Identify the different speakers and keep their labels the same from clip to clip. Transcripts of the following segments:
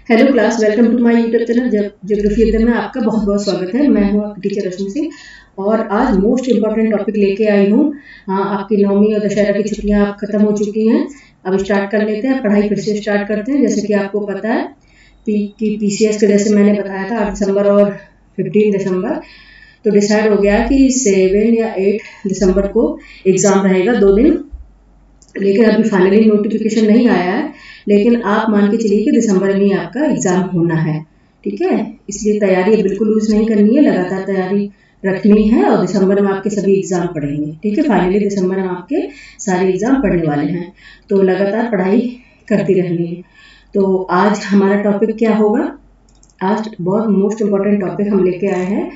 Speaker 1: Hello class, welcome to my YouTube channel geography एकदम में आपका बहुत बहुत स्वागत है। मैं हूँ आपकी टीचर रश्मि सिंह और आज मोस्ट इम्पॉर्टेंट टॉपिक लेके आई हूँ। आपकी नवमी और दशहरा की छुट्टियाँ आप खत्म हो चुकी हैं। अब स्टार्ट कर लेते हैं, पढ़ाई फिर से स्टार्ट करते हैं। जैसे कि आपको पता है कि पीसीएस के जैसे मैंने बताया था 8 दिसंबर और 15 दिसंबर, तो डिसाइड हो गया कि 7 या 8 दिसंबर को एग्ज़ाम रहेगा 2 दिन। लेकिन अभी फाइनली नोटिफिकेशन नहीं आया है, लेकिन आप मान के चलिए कि दिसंबर में ही आपका एग्ज़ाम होना है। ठीक है, इसलिए तैयारी बिल्कुल लूज नहीं करनी है, लगातार तैयारी रखनी है और दिसंबर में आपके सभी एग्ज़ाम पढ़ेंगे। ठीक है, फाइनली दिसंबर में आपके सारे एग्ज़ाम पढ़ने वाले हैं, तो लगातार पढ़ाई करती रहनी है। तो आज हमारा टॉपिक क्या होगा? आज बहुत मोस्ट इम्पॉर्टेंट टॉपिक हम लेके आए हैं,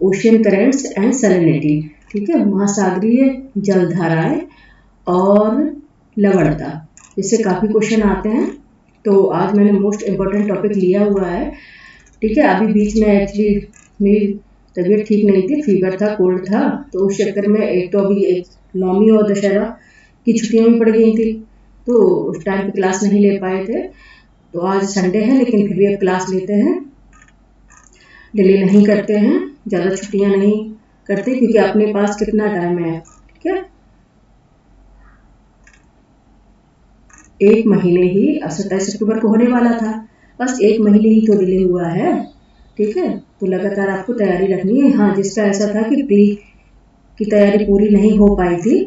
Speaker 1: ओशियन करेंट्स एंड सैलिनिटी। ठीक है, महासागरीय जलधाराएं और लवणता, इससे काफ़ी क्वेश्चन आते हैं। तो आज मैंने मोस्ट इम्पॉर्टेंट टॉपिक लिया हुआ है। ठीक है, अभी बीच में एक्चुअली मेरी तबीयत ठीक नहीं थी, फीवर था, कोल्ड था, तो उस चक्कर में एक तो अभी एक नवमी और दशहरा की छुट्टियां भी पड़ गई थी, तो उस टाइम पे क्लास नहीं ले पाए थे। तो आज संडे है, लेकिन फिर भी अब क्लास लेते हैं, डिले नहीं करते हैं, ज़्यादा छुट्टियां नहीं करते, क्योंकि अपने पास कितना टाइम है। ठीक है, 1 महीने ही 27 अक्टूबर को होने वाला था, बस 1 महीने ही तो डिले हुआ है। ठीक है, तो लगातार आपको तैयारी रखनी है। हाँ, जिसका ऐसा था कि प्री की तैयारी पूरी नहीं हो पाई थी,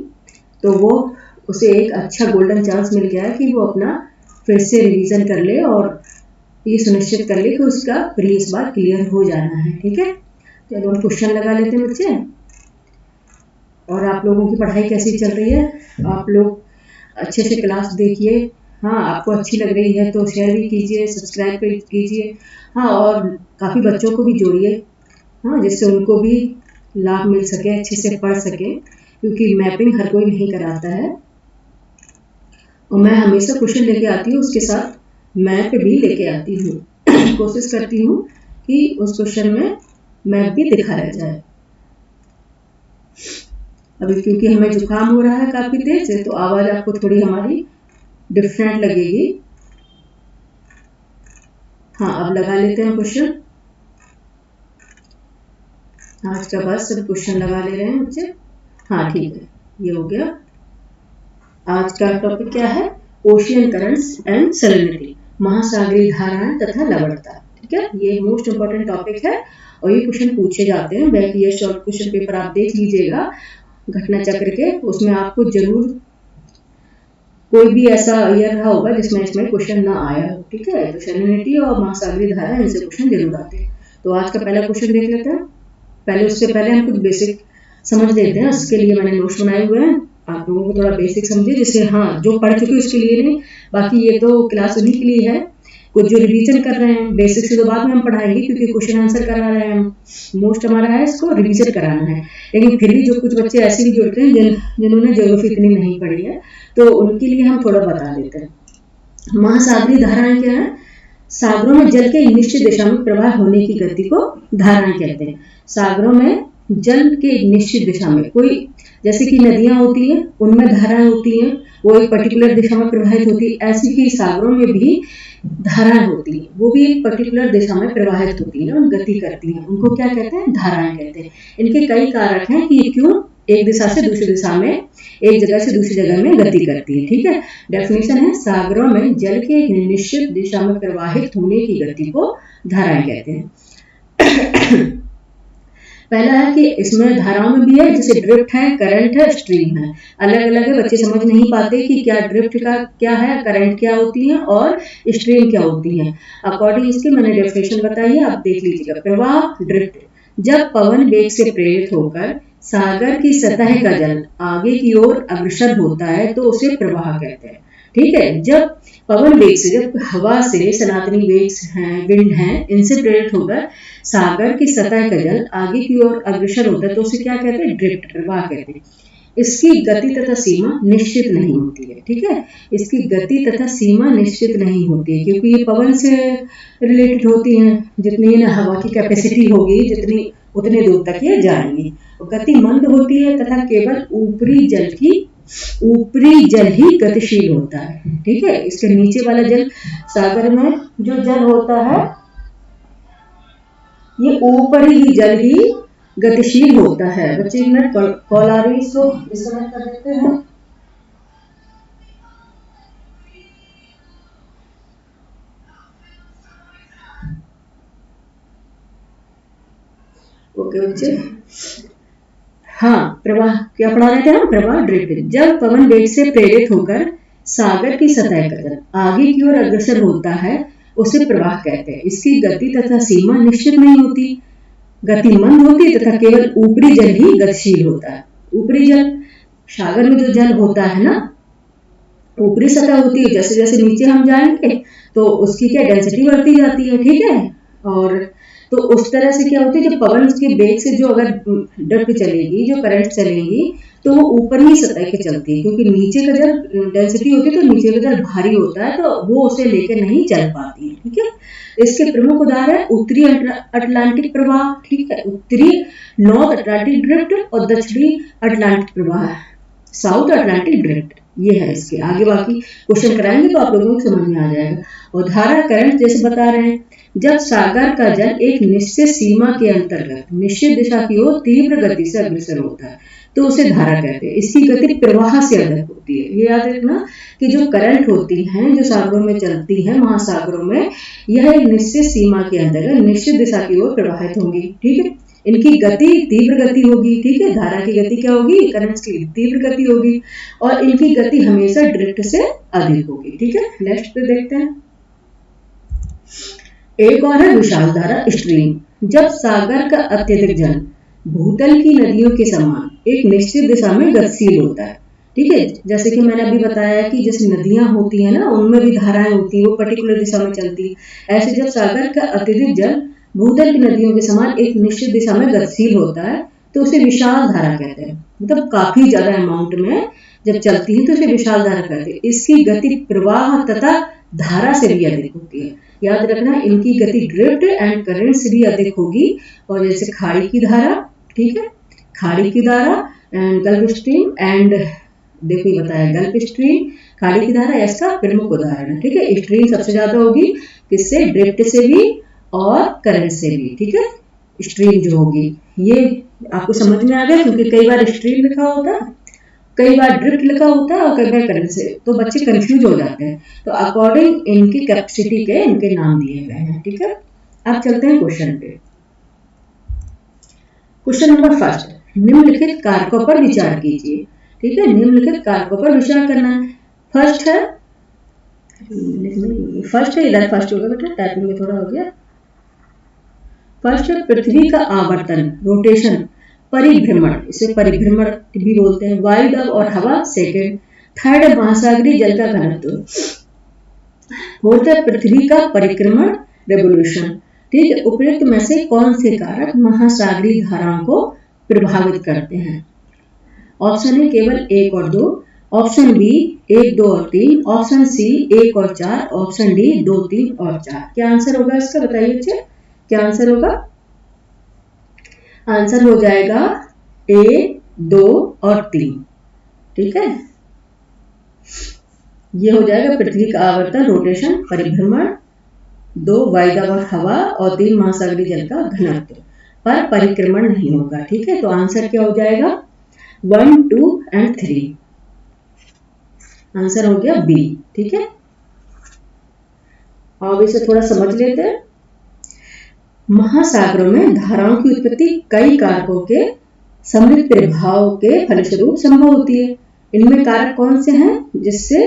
Speaker 1: तो वो उसे एक अच्छा गोल्डन चांस मिल गया कि वो अपना फिर से रिवीजन कर ले और ये सुनिश्चित कर ले कि उसका प्री इस बार क्लियर हो जाना है। ठीक है, चलो हम क्वेश्चन लगा लेते हैं बच्चे। और आप लोगों की पढ़ाई कैसी चल रही है? आप लोग अच्छे से क्लास देखिए। हाँ, आपको अच्छी लग रही है तो शेयर भी कीजिए, सब्सक्राइब कीजिए। हाँ, और काफ़ी बच्चों को भी जोड़िए, हाँ, जिससे उनको भी लाभ मिल सके, अच्छे से पढ़ सके, क्योंकि मैपिंग हर कोई नहीं कराता है। और मैं हमेशा क्वेश्चन लेके आती हूँ, उसके साथ मैप भी लेके आती हूँ। कोशिश करती हूँ कि उस क्वेश्चन में मैप भी दिखाया जाए। अभी क्योंकि हमें जुकाम हो रहा है काफ़ी देर से, तो आवाज़ आपको थोड़ी हमारी डिफरेंट लगेगी। हाँ, अब लगा लेते हैं क्वेश्चन। आज का बस सब क्वेश्चन लगा ले रहे हैं बच्चे। हाँ ठीक है, ये हो गया। आज का टॉपिक क्या है? ओशियन करंट्स एंड सैलिनिटी, महासागरीय धाराएं तथा लवणता। ठीक है, ये मोस्ट इंपॉर्टेंट टॉपिक है और ये क्वेश्चन पूछे जाते हैं। Back year short question paper आप देख लीजिएगा घटना चक्र के, उसमें आपको जरूर कोई भी ऐसा ईयर रहा होगा जिसमें इसमें क्वेश्चन ना आया हो। ठीक है, तो सैलिनिटी और महासागरीय धारा, इनसे क्वेश्चन जरूर आते हैं। तो आज का पहला क्वेश्चन देख लेते हैं। उससे पहले हम कुछ बेसिक समझ लेते हैं, उसके लिए मैंने नोट्स बनाए हुए हैं। आप लोगों को थोड़ा बेसिक समझिए, जिससे हाँ, जो पढ़ चुके उसके लिए नहीं, बाकी ये तो क्लास उन्हीं के लिए है। कुछ जो रिवीजन कर रहे हैं, बेसिक से तो बाद में हम पढ़ाएंगे, क्योंकि क्वेश्चन आंसर करा रहे हैं हम, मोस्ट हमारा है इसको रिवीजन कराना है। लेकिन फिर भी जो कुछ बच्चे ऐसे भी जुड़ते हैं जिन्होंने ज्योग्राफी इतनी नहीं पढ़ी है, तो उनके लिए हम थोड़ा बता देते हैं। महासागरीय धाराएं क्या है? सागरों में जल के निश्चित दिशा में प्रवाह होने की गति को धाराएं कहते हैं। सागरों में जल के निश्चित दिशा में, कोई जैसे कि नदियां होती हैं, उनमें धाराएं होती हैं, वो एक पर्टिकुलर दिशा में प्रवाहित होती है। ऐसी ही सागरों में भी धाराएं होती हैं, वो भी एक पर्टिकुलर दिशा में प्रवाहित होती हैं और गति करती हैं। उनको क्या कहते हैं? धाराएं कहते हैं। इनके कई कारक हैं कि ये क्यों एक दिशा से दूसरी दिशा में, एक जगह से दूसरी जगह में गति करती है। ठीक है, डेफिनेशन है, सागरों में जल के एक निश्चित दिशा में प्रवाहित होने की गति को धाराएं कहते हैं। पहला है कि इसमें धाराओं में भी है, जैसे ड्रिफ्ट है, करंट है, स्ट्रीम है। अलग अलग है, बच्चे समझ नहीं पाते कि क्या ड्रिफ्ट का क्या है, करंट क्या होती है और स्ट्रीम क्या होती है। अकॉर्डिंग इसके मैंने डेफिनेशन बताई है, आप देख लीजिएगा। प्रवाह ड्रिफ्ट, जब पवन वेग से प्रेरित होकर सागर की सतह का जल आगे की ओर अग्रसर होता है तो उसे प्रवाह कहते हैं। ठीक है, जब पवन वेग से, जब हवा से सनातनी वेग हैं, विंड हैं, इनसे प्रेरित होकर सागर की सतह का जल आगे की ओर अग्रसर होता है तो उसे क्या कहते हैं? ड्रिफ्ट, प्रवाह कहते हैं। इसकी गति तथा सीमा निश्चित नहीं होती है। ठीक है, इसकी गति तथा सीमा निश्चित नहीं होती है, क्योंकि ये पवन से रिलेटेड होती हैं। जितनी हवा की कैपेसिटी होगी, उतने दूर तक ये जाएंगी। गति मंद होती है तथा केवल ऊपरी जल की ऊपरी जल ही गतिशील होता है। ठीक है, इसके नीचे वाला जल, सागर में जो जल होता है ये ऊपरी ही जल ही गतिशील होता है। बच्चे एक मिनट कॉल आ रही, इसको डिस्कनेक्ट कर देते हैं। ओके बच्चे, हाँ प्रवाह क्या पढ़ा रहे थे हम, प्रवाह ड्रिफ्ट। जब पवन वेग से प्रेरित होकर सागर की सतह की तरफ आगे की ओर अग्रसर होता है उसे प्रवाह कहते हैं। इसकी गति तथा सीमा निश्चित नहीं होती, गति मंद होती है तथा केवल ऊपरी जल ही गतिशील होता है। ऊपरी जल, सागर में जो जल होता है ना, ऊपरी सतह होती है, जैसे जैसे नीचे हम जाएंगे तो उसकी क्या डेंसिटी बढ़ती जाती है। ठीक है, और तो उस तरह से क्या होती है, जब पवन के वेग से जो अगर ड्रिफ्ट चलेगी, जो करंट चलेंगी, तो वो ऊपर ही सतह के चलती है, क्योंकि नीचे का जल डेंसिटी होती है तो नीचे का जल भारी होता है, तो वो उसे लेकर नहीं चल पाती है। ठीक है, इसके प्रमुख उदाहरण उत्तरी अटलांटिक प्रवाह, ठीक है, उत्तरी नॉर्थ अटलांटिक ड्रिफ्ट और दक्षिणी अटलांटिक प्रवाह, साउथ अटलांटिक ड्रिफ्ट, ये है। इसके आगे बाकी क्वेश्चन कराएंगे तो आप लोगों को समझ में आ जाएगा। और धारा करंट जैसे बता रहे हैं, जब सागर का जल एक निश्चित सीमा के अंतर्गत निश्चित दिशा की ओर तीव्र गति से अग्रसर होता है तो उसे धारा कहते हैं। इसकी गति प्रवाह से अधिक होती है। ये याद रखना कि जो करंट होती हैं, जो सागरों में चलती हैं, महासागरों में, यह एक निश्चित सीमा के अंतर्गत निश्चित दिशा की ओर प्रवाहित होंगी। ठीक है, इनकी गति तीव्र गति होगी। ठीक है, धारा की गति क्या होगी, करंट की तीव्र गति होगी, और इनकी गति हमेशा ड्रिफ्ट से अधिक होगी। ठीक है, नेक्स्ट पे देखते हैं। एक और है विशाल धारा स्ट्रीम। जब सागर का अत्यधिक जल भूतल की नदियों के समान एक निश्चित दिशा में गतिशील होता है। ठीक है, जैसे कि मैंने अभी बताया कि जैसे नदियां होती है ना, उनमें भी धाराएं होती है, वो पर्टिकुलर दिशा में चलती है। ऐसे जब सागर का अत्यधिक जल भूतल की नदियों के समान एक निश्चित दिशा में गतिशील होता है तो उसे विशाल धारा कहते हैं। मतलब काफी ज्यादा अमाउंट में जब चलती है तो उसे विशाल धारा कहते हैं। इसकी गति प्रवाह तथा धारा से भी अधिक होती है। याद रखना, इनकी गति ड्रिफ्ट एंड करंट से भी अधिक होगी। और जैसे खाड़ी की धारा, ठीक है, खाड़ी की धारा एंड गल्फ स्ट्रीम, एंड देखो ये बताया गल्फ स्ट्रीम, खाड़ी की धारा इसका प्रमुख उदाहरण है। ठीक है, स्ट्रीम सबसे ज्यादा होगी किससे, ड्रिफ्ट से भी और करंट से भी। ठीक है, स्ट्रीम जो होगी, ये आपको समझ में आ गया, क्योंकि कई बार स्ट्रीम लिखा होता है, कई बार ड्रिफ्ट लिखा होता है और कई बार करंट से, तो बच्चे कंफ्यूज हो जाते हैं। तो अकॉर्डिंग इनकी कैपेसिटी के इनके नाम दिए गए हैं। ठीक है, अब चलते हैं क्वेश्चन पे। क्वेश्चन नंबर फर्स्ट, निम्नलिखित कारकों पर विचार कीजिए। ठीक है, निम्नलिखित कारकों पर विचार करना है। फर्स्ट है इधर फर्स्ट होगा बेटा, टाइपिंग में थोड़ा हो गया। फर्स्ट है पृथ्वी का आवर्तन, रोटेशन, परिभ्रमण, इसे परिभ्रमण भी बोलते हैं, वायु दाब और हवा सेकंड। थर्ड है महासागरीय जल का घनत्व। फोर्थ है पृथ्वी का परिक्रमण, रेवोल्यूशन। ठीक है, उपयुक्त में से कौन से कारक महासागरीय धाराओं को प्रभावित करते हैं? ऑप्शन है केवल 1 और 2, ऑप्शन बी 1, 2 और 3, ऑप्शन सी 1 और 4, ऑप्शन डी 2, 3 और 4। क्या आंसर होगा इसका, बताइए बच्चे, क्या आंसर होगा? आंसर हो जाएगा ए, 2 और 3। ठीक है, ये हो जाएगा पृथ्वी का आवर्तन, रोटेशन, परिभ्रमण, 2 वायु दाब और हवा, और 3 महासागरीय जल का घनत्व। पर परिक्रमण नहीं होगा। ठीक है, तो आंसर क्या हो जाएगा, 1, 2 एंड 3। आंसर हो गया बी। ठीक है, अब इसे थोड़ा समझ लेते हैं। महासागरों में धाराओं की उत्पत्ति कई कारकों के समृद्ध प्रभाव के फलस्वरूप संभव होती है। इनमें कारक कौन से हैं जिससे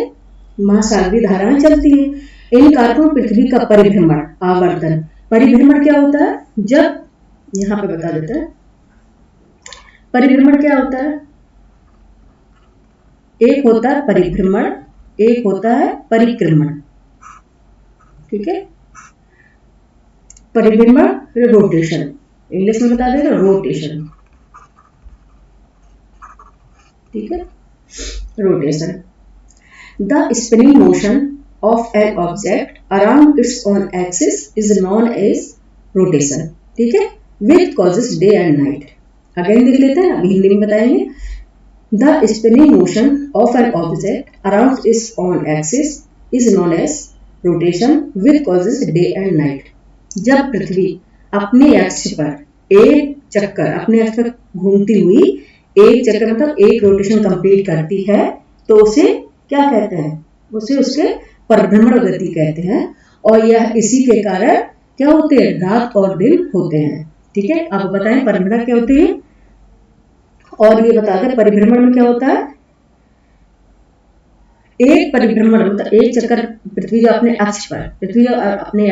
Speaker 1: महासागरीय धाराएं चलती हैं? इन कारकों पृथ्वी का परिभ्रमण, आवर्तन। परिभ्रमण क्या होता है, जब यहां पे बता देते हैं, परिभ्रमण क्या होता है, एक होता है परिभ्रमण, एक होता है परिक्रमण। ठीक है, परिभ्रमण, रोटेशन, इंग्लिश में बता देगा रोटेशन। ठीक है, rotation. The spinning motion of an object around its own axis is known as rotation. ठीक है, which causes day and night. Again देख लेते हैं, अभी हिंदी में बताएंगे। The spinning motion of an object around its own axis is known as rotation, which causes day and night. जब पृथ्वी अपने अक्ष पर एक चक्कर अपने अक्ष पर घूमती हुई एक चक्कर मतलब एक रोटेशन कंप्लीट करती है तो उसे क्या कहते हैं? उसे उसके परिभ्रमण गति कहते हैं। और यह इसी के कारण क्या होते हैं? रात और दिन होते हैं। ठीक है, अब बताएं परिभ्रमण क्या होते हैं और ये बता दें परिभ्रमण में क्या होता है। एक परिभ्रमण मतलब एक चक्कर पृथ्वी जो अपने अक्ष पर अपने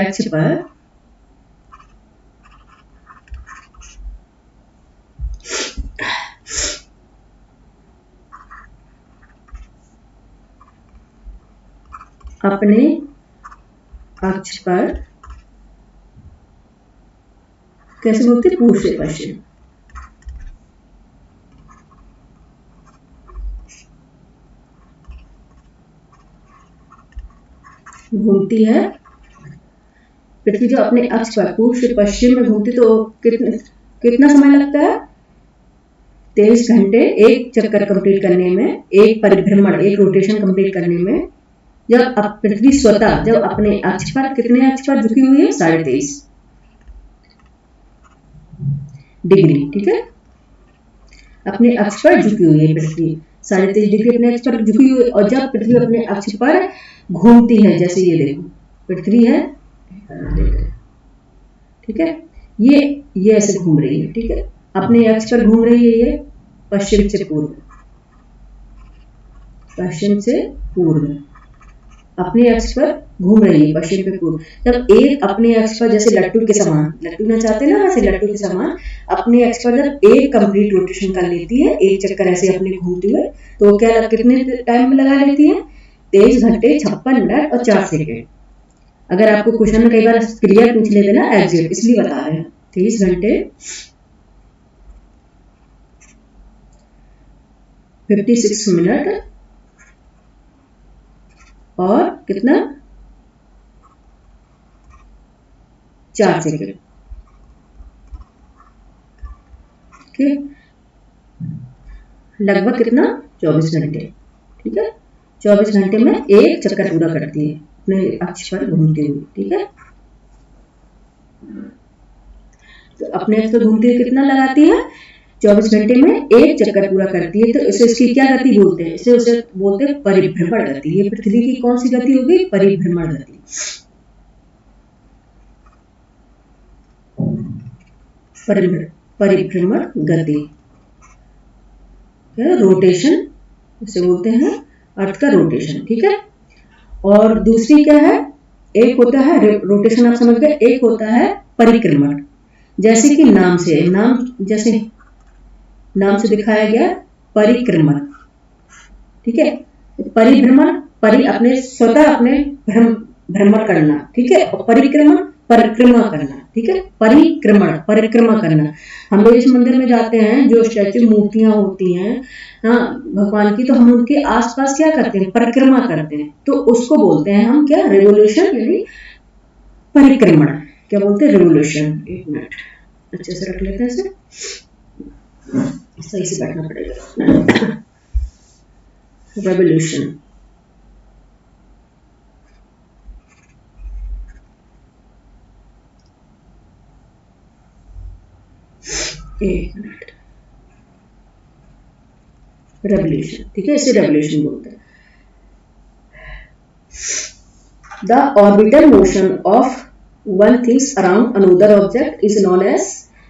Speaker 1: अक्ष पर कैसे बोलते? पूर्व से पश्चिम घूमती है। पृथ्वी जो अपने अक्ष पर पूर्व से पश्चिम में घूमती तो कितना समय लगता है? 23 घंटे एक चक्कर कंप्लीट करने में, एक परिभ्रमण एक रोटेशन कंप्लीट करने में। जब पृथ्वी स्वतः जब अपने अक्ष पर कितने अक्ष पर झुकी हुई है? 23.5 डिग्री। ठीक है, अपने अक्ष पर झुकी हुई है पृथ्वी 23.5 डिग्री अपने अक्ष पर झुकी हुई। और जब पृथ्वी अपने अक्ष पर घूमती है, जैसे ये देखो पृथ्वी है, ठीक है, ये ऐसे घूम रही है। ठीक है, अपने अक्ष पर घूम रही है, ये पश्चिम से पूर्व अपने अक्ष पर घूम रही है पश्चिम से पूर्व। जब एक अपने अक्ष पर जैसे लट्टू के समान, लट्टू ना चाहते ना, वैसे लट्टू के समान अपने अक्ष पर जब एक कंप्लीट रोटेशन कर लेती है, एक चक्कर ऐसे अपने घूमती हुए, तो क्या कितने टाइम में लगा लेती है? 23 घंटे 56 मिनट और 4 सेकेंड। अगर आपको क्वेश्चन में कई बार क्लियर पूछ लेते ना एग्जैक्ट, इसलिए बता रहे हैं 23 घंटे 56 मिनट और कितना? 4 सेकेंड। लगभग कितना? 24 घंटे। ठीक है, 24 घंटे में एक चक्कर पूरा करती है अपने अक्ष पर घूमते हुए। ठीक है, तो अपने अक्ष पर घूमते हुए कितना लगाती है? 24 घंटे में एक चक्कर पूरा करती है। तो इसे इसकी क्या गति बोलते हैं? इसे उसे बोलते हैं परिभ्रमण गति। ये पृथ्वी की कौन सी गति होगी? परिभ्रमण गति। परिभ्रमण गति, रोटेशन उसे बोलते हैं, अर्थ का रोटेशन। ठीक है, और दूसरी क्या है? एक होता है रोटेशन, आप समझ गए। एक होता है परिक्रमण, जैसे कि नाम से दिखाया गया परिक्रमण। ठीक है, परिभ्रमण अपने स्वतः अपने भ्रमण करना। ठीक है, और परिक्रमा करना। ठीक है, परिक्रमा करना। हम लोग इस मंदिर में जाते हैं, जो स्टैचू मूर्तियां होती हैं हाँ भगवान की, तो हम उनके आसपास क्या करते हैं? परिक्रमा करते हैं। तो उसको बोलते हैं हम क्या? रेवोल्यूशन, यानी परिक्रमण। क्या बोलते हैं? रेवोल्यूशन। एक मिनट अच्छे से रख लेते हैं इसे, सही से बैठना पड़ेगा। रेवोल्यूशन, एक मिनट, रेवोल्यूशन। ठीक है, इसे रेवोल्यूशन बोलते हैं। The orbital motion of one things around another object is known as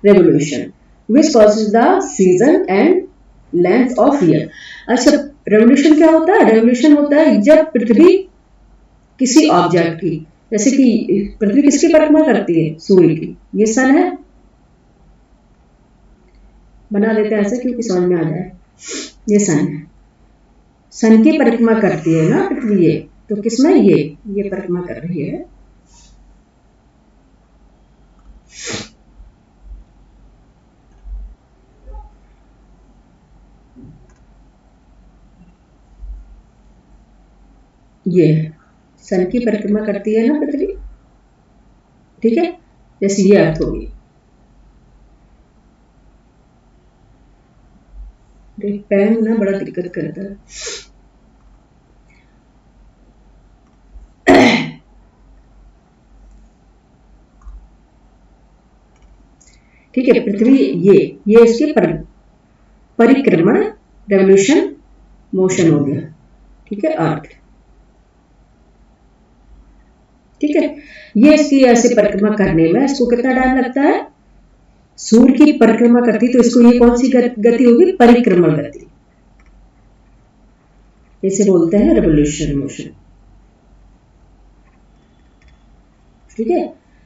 Speaker 1: revolution, which causes the season and length of year. अच्छा, रेवोल्यूशन क्या होता है? रेवोल्यूशन होता है जब पृथ्वी किसी ऑब्जेक्ट की, जैसे कि पृथ्वी किसकी परिक्रमा करती है? सूर्य की। ये सन है, बना देते हैं ऐसे क्योंकि समझ में आ जाए। ये सन है, सन की परिक्रमा करती है ना पृथ्वी। ये तो किसमें? ये परिक्रमा कर रही है। ये सन की परिक्रमा करती है ना पृथ्वी। ठीक है, जैसे ये अर्थ होगी पेन ना बड़ा दिक्कत करता है। ठीक है, पृथ्वी ये इसके परिक्रमण रेवोल्यूशन मोशन हो गया। ठीक है, अर्थ। ठीक है, ये इसकी ऐसे परिक्रमा करने में इसको कितना टाइम लगता है? सूर्य की परिक्रमा करती तो इसको ये कौन सी गति होगी? परिक्रमण गति। इसे बोलते हैं रेवोल्यूशन मोशन। ठीक है,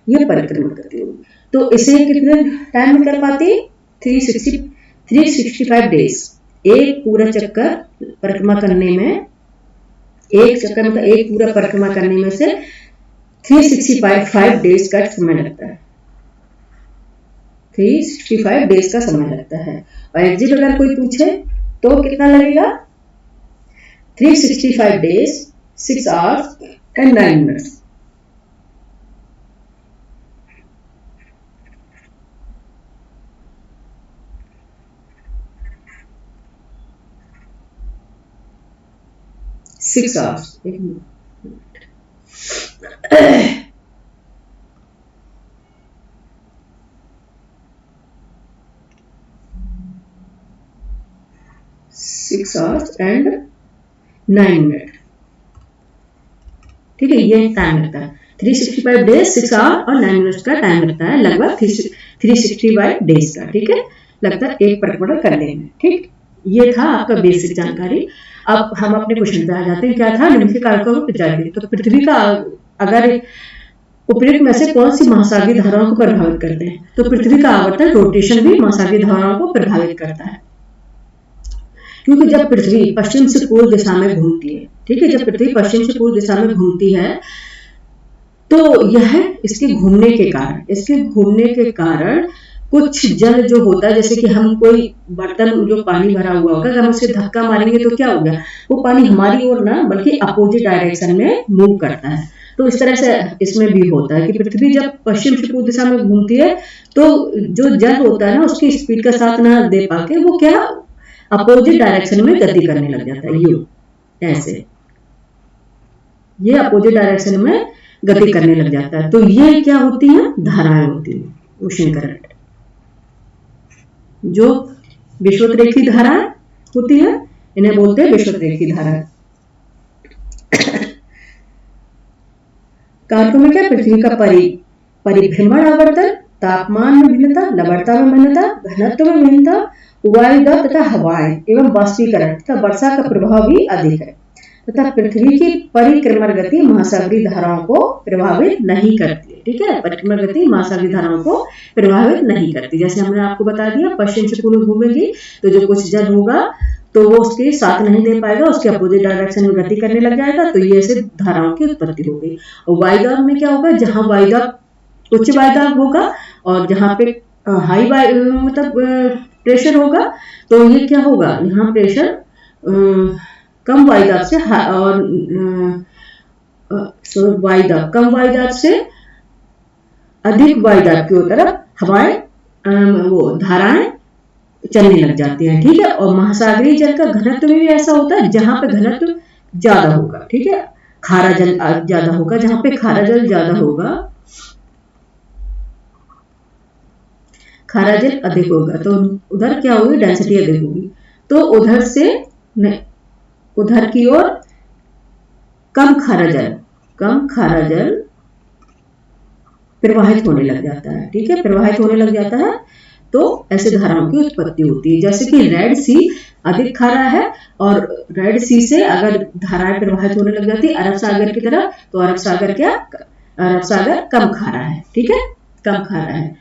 Speaker 1: ये परिक्रमण गति होगी। तो इसे कितने टाइम में कर पाती? 365 डेज। एक पूरा चक्कर परिक्रमा करने में, एक चक्कर मतलब एक पूरा परिक्रमा करने में से 365 डेज का समय लगता है। 365 डेज का समय लगता है। और एग्जिट अगर कोई पूछे तो कितना लगेगा? 365 days 6 hours and 9 minutes। Six hours. एक मिनट। 6 hours and 9 minutes। ठीक है, ये टाइम लगता है। 365 डेज 6 आवर और 9 मिनट्स का टाइम लगता है, लगभग 365 डेज का। ठीक है, लगता है एक परिक्रमा करने में। ठीक, ये था आपका बेसिक जानकारी। अब हम अपने क्वेश्चन पे आ जाते हैं। क्या था? निम्नलिखित कारकों को पहचानिए। तो पृथ्वी का अगर उपयुक्त में से कौन सी महासागरीय धाराओं को प्रभावित करते हैं? तो पृथ्वी का आवर्तन, रोटेशन भी महासागरीय धाराओं को प्रभावित करता है। क्योंकि जब पृथ्वी पश्चिम से पूर्व दिशा में घूमती है, ठीक है, जब पृथ्वी पश्चिम से पूर्व दिशा में घूमती है तो यह इसके घूमने के कारण कुछ जल जो होता है, जैसे कि हम कोई बर्तन जो पानी भरा हुआ होगा, अगर हम उसे धक्का मारेंगे तो क्या होगा? वो पानी हमारी ओर ना बल्कि अपोजिट डायरेक्शन में मूव करता है। तो इस तरह से इसमें भी होता है कि पृथ्वी जब पश्चिम से पूर्व दिशा में घूमती है तो जो जल होता है ना उसकी स्पीड का साथ ना दे पाके वो क्या अपोजिट डायरेक्शन में गति करने लग जाता है। ये ऐसे ये अपोजिट डायरेक्शन में गति करने लग जाता है। तो ये क्या होती है? धाराएं होती है, ओशन करंट। जो विषुवत-रेखी धारा होती है इन्हें बोलते हैं विषुवत-रेखी धारा। कारकों में क्या? पृथ्वी का परिभ्रमण आवर्तन, तापमान में भिन्नता, लवणता में भिन्नता, घनत्व में भिन्नता, वायुदाब तथा हवाएं एवं बाष्पीकरण तथा वर्षा का प्रभाव भी अधिक है तथा पृथ्वी की परिक्रमण गति महासागरीय धाराओं को प्रभावित नहीं करती है। ठीक है, परिक्रमण गति महासागरीय धाराओं को प्रभावित नहीं करती। जैसे हमने आपको बता दिया, पश्चिम से पूर्व घूमेगी तो जो कुछ जल होगा तो वो उसके साथ नहीं दे पाएगा, उसके अपोजिट डायरेक्शन में गति करने लग जाएगा। तो ये ऐसे धाराओं की उत्पत्ति हो गई। और वायुदाब में क्या होगा? जहां वायुदाब उच्च वायुदाब होगा और जहां पे हाई मतलब प्रेशर होगा तो ये क्या होगा? यहाँ प्रेशर कम वायुदाब से और कम वायुदाब से अधिक वायुदाब की तरफ हवाएं वो धाराएं चलने लग जाती हैं। ठीक है, और महासागरीय जल का घनत्व भी ऐसा होता है जहां पे घनत्व ज्यादा होगा। ठीक है, खारा जल ज्यादा होगा, जहां पे खारा जल ज्यादा होगा, खारा जल अधिक होगा तो उधर क्या होगी? डेंसिटी अधिक होगी। तो उधर की ओर कम खारा जल प्रवाहित होने लग जाता है। ठीक है, प्रवाहित होने लग जाता है तो ऐसे धाराओं की उत्पत्ति होती है। जैसे कि रेड सी अधिक खारा है और रेड सी से अगर धाराएं प्रवाहित होने लग जाती है अरब सागर की तरफ, तो अरब सागर कम खारा है। ठीक है, कम खारा है।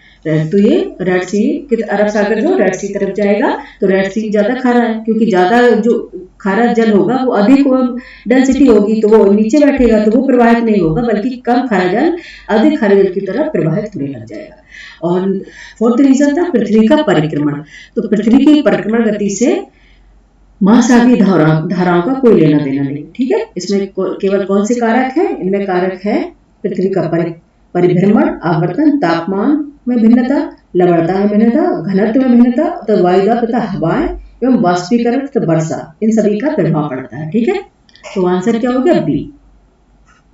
Speaker 1: तो ये रेड सी अरब सागर जो रेड सी तरफ जाएगा तो रेड सी ज्यादा खारा है, क्योंकि ज्यादा जो खारा जल होगा वो अधिक डेंसिटी होगी तो वो नीचे बैठेगा तो वो प्रवाहित नहीं होगा, बल्कि कम खारा जल अधिक खारे जल की तरफ प्रवाहित होने लग जाएगा। और फोर्थ रीजन था पृथ्वी का परिक्रमण। तो पृथ्वी की परिक्रमण गति से महासागरीय धाराओं का कोई लेना देना नहीं। ठीक है, इसमें केवल कौन से कारक है? इनमें कारक है पृथ्वी का परिभ्रमण, आवर्तन, तापमान में भिन्नता, लवणता में भिन्नता, घनत्व में भिन्नता, तो वायुदाब तथा हवाएं एवं वाष्पीकरण तथा वर्षा, इन सभी का प्रभाव पड़ता है। ठीक है, तो आंसर क्या हो गया? बी।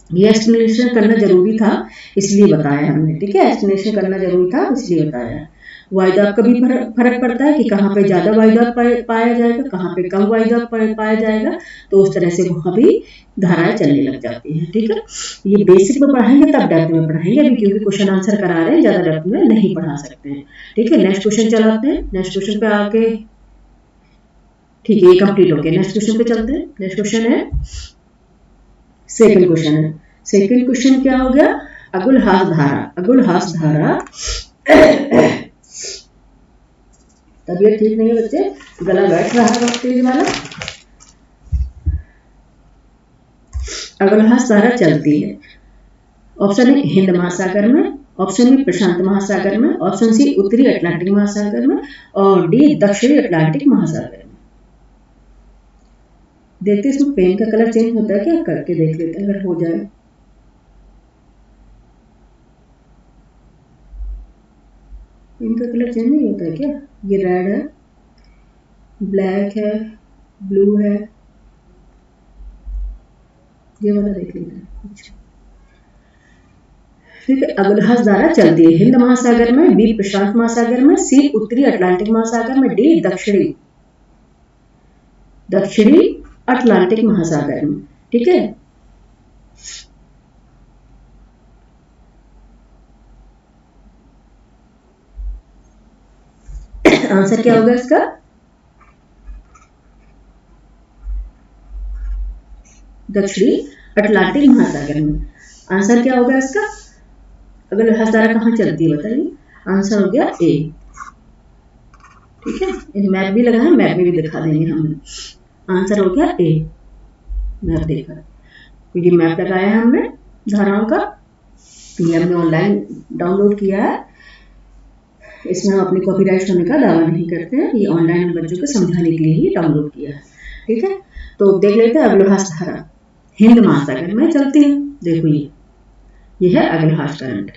Speaker 1: ये एक्सप्लेनेशन करना जरूरी था इसलिए बताया हमने। ठीक है, एक्सप्लेनेशन करना जरूरी था इसलिए बताया। वायुदाब का भी फर्क पड़ता है कि कहाँ पे ज्यादा वायुदाब पाया जाएगा, कहाँ पे कम वायुदाब पाया जाएगा, तो उस तरह से वहां भी धाराएं चलने लग जाती हैं। ठीक है, ये बेसिक में पढ़ाएंगे तब डेप्थ में पढ़ाएंगे, अभी क्योंकि क्वेश्चन आंसर करा रहे हैं, ज्यादा डेप्थ में नहीं पढ़ा सकते हैं। ठीक है, नेक्स्ट क्वेश्चन चलाते हैं। नेक्स्ट क्वेश्चन पे आके, ठीक है, ये कंप्लीट हो गया। नेक्स्ट क्वेश्चन पे चलते हैं। नेक्स्ट क्वेश्चन है सेकंड क्वेश्चन है। सेकंड क्वेश्चन क्या हो गया? अगुलहास धारा। अगुलहास धारा तबीयत ठीक नहीं है बच्चे, गला बैठ रहा है तेज वाला। अगुलहास धारा चलती है ऑप्शन ए हिंद महासागर में, ऑप्शन बी प्रशांत महासागर में, ऑप्शन सी उत्तरी अटलांटिक महासागर में, और डी दक्षिणी अटलांटिक महासागर में। देखते इसमें पेन का कलर चेंज होता है क्या? करके देख लेते हैं अगर हो जाए। पेन का कलर चेंज नहीं होता है क्या? ये रेड है, ब्लैक है, ब्लू है, ये वाला देख लेते हैं। अच्छा, ठीक है, अगुलहास धारा चलती है हिंद महासागर में, बी प्रशांत महासागर में, सी उत्तरी अटलांटिक महासागर में, डी दक्षिणी अटलांटिक महासागर में। ठीक है, आंसर क्या होगा इसका? दक्षिणी अटलांटिक महासागर में। आंसर क्या होगा इसका? अगुलहास धारा कहाँ चलती है बताइए? आंसर हो गया ए। ठीक है, मैप भी लगा है, मैप में भी दिखा देंगे हम। आंसर हो गया ए, मैप देखा, क्योंकि मैप लगाया है हमने धाराओं का, ये हमने ऑनलाइन डाउनलोड किया है। इसमें हम अपनी कॉपीराइट होने का दावा नहीं करते हैं, ये ऑनलाइन बच्चों को समझाने के लिए ही डाउनलोड किया है। ठीक है, तो देख लेते हैं। अगुलहास धारा हिंद महासागर में चलती है। देखो ये है अगुलहास करंट।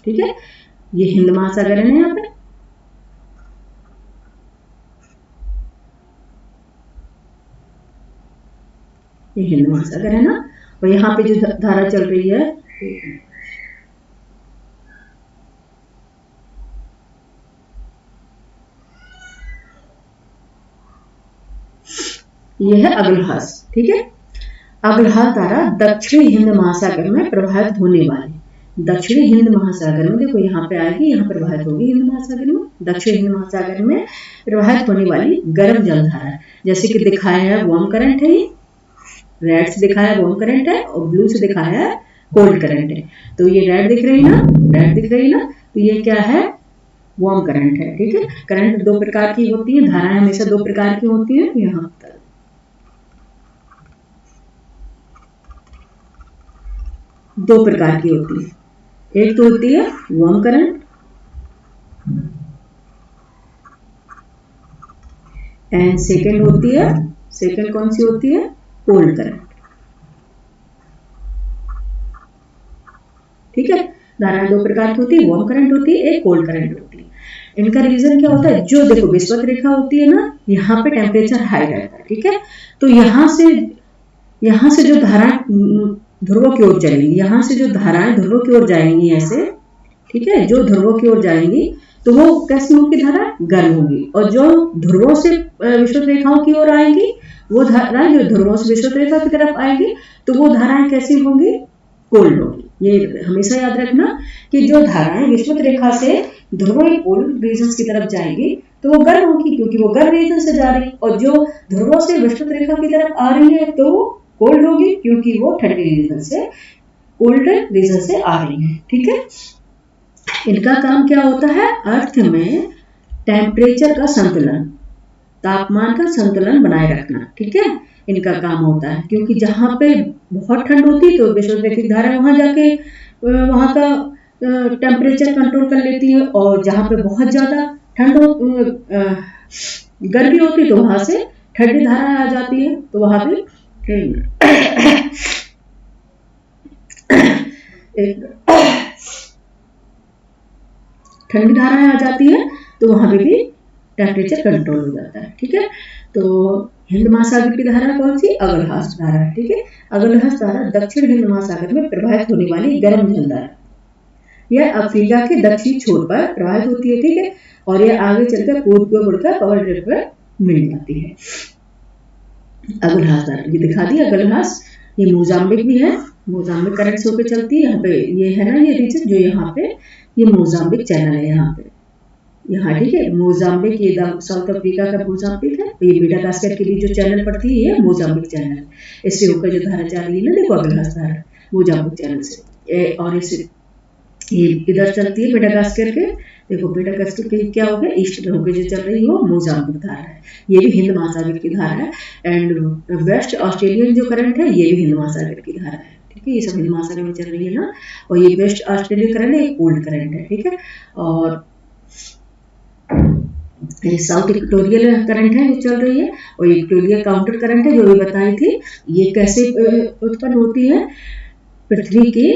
Speaker 1: ठीक है, ये हिंद महासागर है ना, यहाँ पे ये हिंद महासागर है ना, और यहाँ पे जो धारा चल रही है ये है अगुलहास। ठीक है, अगुलहास धारा दक्षिणी हिंद महासागर में प्रवाहित होने वाली, दक्षिणी हिंद महासागर में, देखो यहाँ पे आएगी, यहाँ प्रवाहित होगी हिंद महासागर में, दक्षिणी हिंद महासागर में प्रवाहित होने वाली गर्म जलधारा है। जैसे कि दिखाया है वार्म करंट है, रेड से दिखाया वार्म करंट है, और ब्लू से दिखाया है कोल्ड करंट है। तो ये रेड दिख रही है ना, रेड दिख रही है ना, तो ये क्या है? वार्म करंट है। ठीक है, करंट दो प्रकार की होती है, धाराएं हमेशा दो प्रकार की होती है। यहाँ पर दो प्रकार की होती है, एक तो होती है वार्म करंट एंड सेकंड होती है, सेकंड कौन सी होती है? Cold current. ठीक है, धाराएं दो प्रकार की होती है, वार्म करंट होती है, एक कोल्ड करंट होती है। इनका रीजन क्या होता है? जो देखो विषुवत रेखा होती है ना, यहाँ पे टेम्परेचर हाई रहता है। ठीक है, तो यहाँ से जो धाराएं ध्रुवों की ओर चलेंगी, यहाँ से जो धाराएं ध्रुवों की ओर जाएंगी ऐसे, ठीक है, जो ध्रुवों की ओर जाएंगी तो वो कैसी होगी? धारा गर्म होगी। और जो ध्रुवों से विषुवत रेखाओं की ओर आएंगी, वो धाराएं जो ध्रुवों से विषुवत रेखा की तरफ आएंगी, तो वो धाराएं कैसी होंगी? कोल्ड होगी। ये हमेशा याद रखना कि जो धाराएं विषुवत रेखा से ध्रुवों पोल रीजन की तरफ जाएंगी तो वो गर्म होगी, क्योंकि वो गर्म रीजन से जा रही है, और जो ध्रुवों से विषुवत रेखा की तरफ आ रही है तो वो कोल्ड होगी, क्योंकि वो ठंडी रीजन से, कोल्ड रीजन से आ रही है। ठीक है, इनका काम क्या होता है? अर्थ में टेम्परेचर का संतुलन, तापमान का संतुलन बनाए रखना। ठीक है, इनका काम होता है, क्योंकि जहां पे बहुत ठंड होती है तो विषुवत रेखा की धारा वहां जाके वहां का टेम्परेचर कंट्रोल कर लेती है, और जहां पे बहुत ज्यादा ठंड गर्मी होती है तो वहां से ठंडी धारा आ जाती है, तो वहां पे ठंडी धाराएं आ जाती है, तो वहां पे भी टेम्परेचर कंट्रोल हो जाता है। ठीक है, तो हिंद महासागर की धारा कौन सी? अगलहास धारा है। ठीक है, अगलहास धारा दक्षिण हिंद महासागर में प्रवाहित होने वाली गर्म जल धारा, यह अफ्रीका के दक्षिणी छोर पर प्रवाहित होती है। ठीक है, और यह आगे चलकर पूर्व की ओर मुड़कर पवन ड्रिफ्ट पर मिल जाती है। अगलहास धारा ये दिखा दी अगलहास, ये मोजाम्बिक भी है, मोजाम्बिक करंट से होकर चलती है। यहाँ पे ये है ना, ये रीजन जो यहाँ पे ये मोजाम्बिक चैनल है यहाँ पे, यहाँ। ठीक है, मोजाम्बिक ये साउथ अफ्रीका का मोजाम्बिक है, ये मेडागास्कर के लिए जो चैनल पड़ती है ये मोजाम्बिक चैनल, इससे होकर जो धारा जा रही है ना, देखो अगलहास धारा मोजाम्बिक चैनल से, और इसे ये इधर चलती है मेडागास्कर के, देखो मेडागास्कर के क्या हो गया, ईस्ट में होकर जो चल रही हो मोजाम्बिक धारा है, ये भी हिंद महासागर की धारा है। एंड वेस्ट ऑस्ट्रेलियन जो करंट है ये भी हिंद महासागर की धारा है। ठीक है, ये सब हिंद महासागर में चल रही है ना, और ये वेस्ट ऑस्ट्रेलियन करंट है, एक कोल्ड करंट है। ठीक है, और ये साउथ इक्वेटोरियल करंट है जो चल रही है, और इक्वेटोरियल काउंटर करंट है जो भी बताई थी। ये कैसे उत्पन्न होती है? पृथ्वी के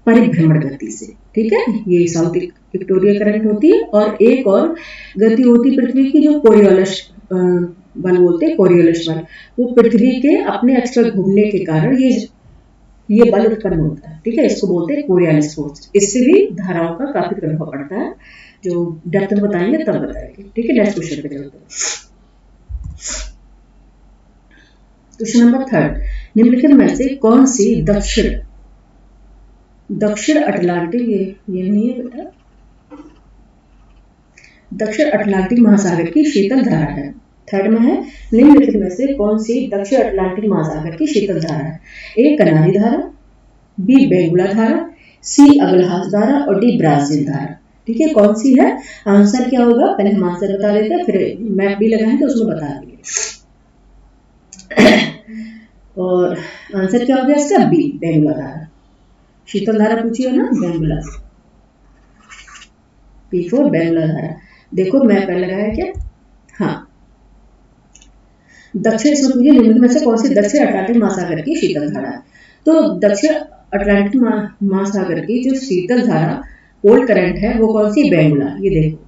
Speaker 1: परिभ्रमण गति से। ठीक है, ये साउथ इक्वेटोरियल करंट होती है, और एक और गति होती है पृथ्वी की जो कोरियोलिस बल बोलते हैं, कोरियोलिस बल, वो पृथ्वी के अपने एक्स पर घूमने के कारण ये बल उत्पन्न होता है। ठीक है, इसको बोलते हैं कोरियोलिस फोर्स। इससे भी धाराओं का काफी प्रभाव पड़ता है, जो डेप्थ में बताएंगे तब बताएंगे। ठीक है, नेक्स्ट क्वेश्चन पे चलते हैं। क्वेश्चन नंबर 3, निम्नलिखित में से कौन सी दक्षिण अटलांटिक, ये नहीं है बेटा, दक्षिण अटलांटिक महासागर की शीतल धारा है। थर्ड में है, निम्नलिखित में से कौन सी दक्षिण अटलांटिक महासागर की शीतल धारा है? ए कनारी धारा, बी बेंगुला धारा, सी अगलहास धारा, और डी ब्राजील धारा। ठीक है, कौन सी है? आंसर क्या होगा? पहले हम आंसर बता देते हैं, फिर मैप भी लगाएं तो उसमें बता देंगे। और आंसर क्या हो गया इसका? बी बेंगुला धारा। शीतल धारा पूछी है ना, बेंगुला, पी फॉर बेंगुला धारा। देखो मैप पर लगाया क्या? हाँ, दक्षिण, इसमें पूछिए निम्नलिखित में से कौन सी दक्षिण अटलांटिक महासागर की शीतल धारा है? तो दक्षिण अटलांटिक महासागर की जो शीतल धारा कोल्ड करंट है वो कौन सी? बेंगुला। ये देखो,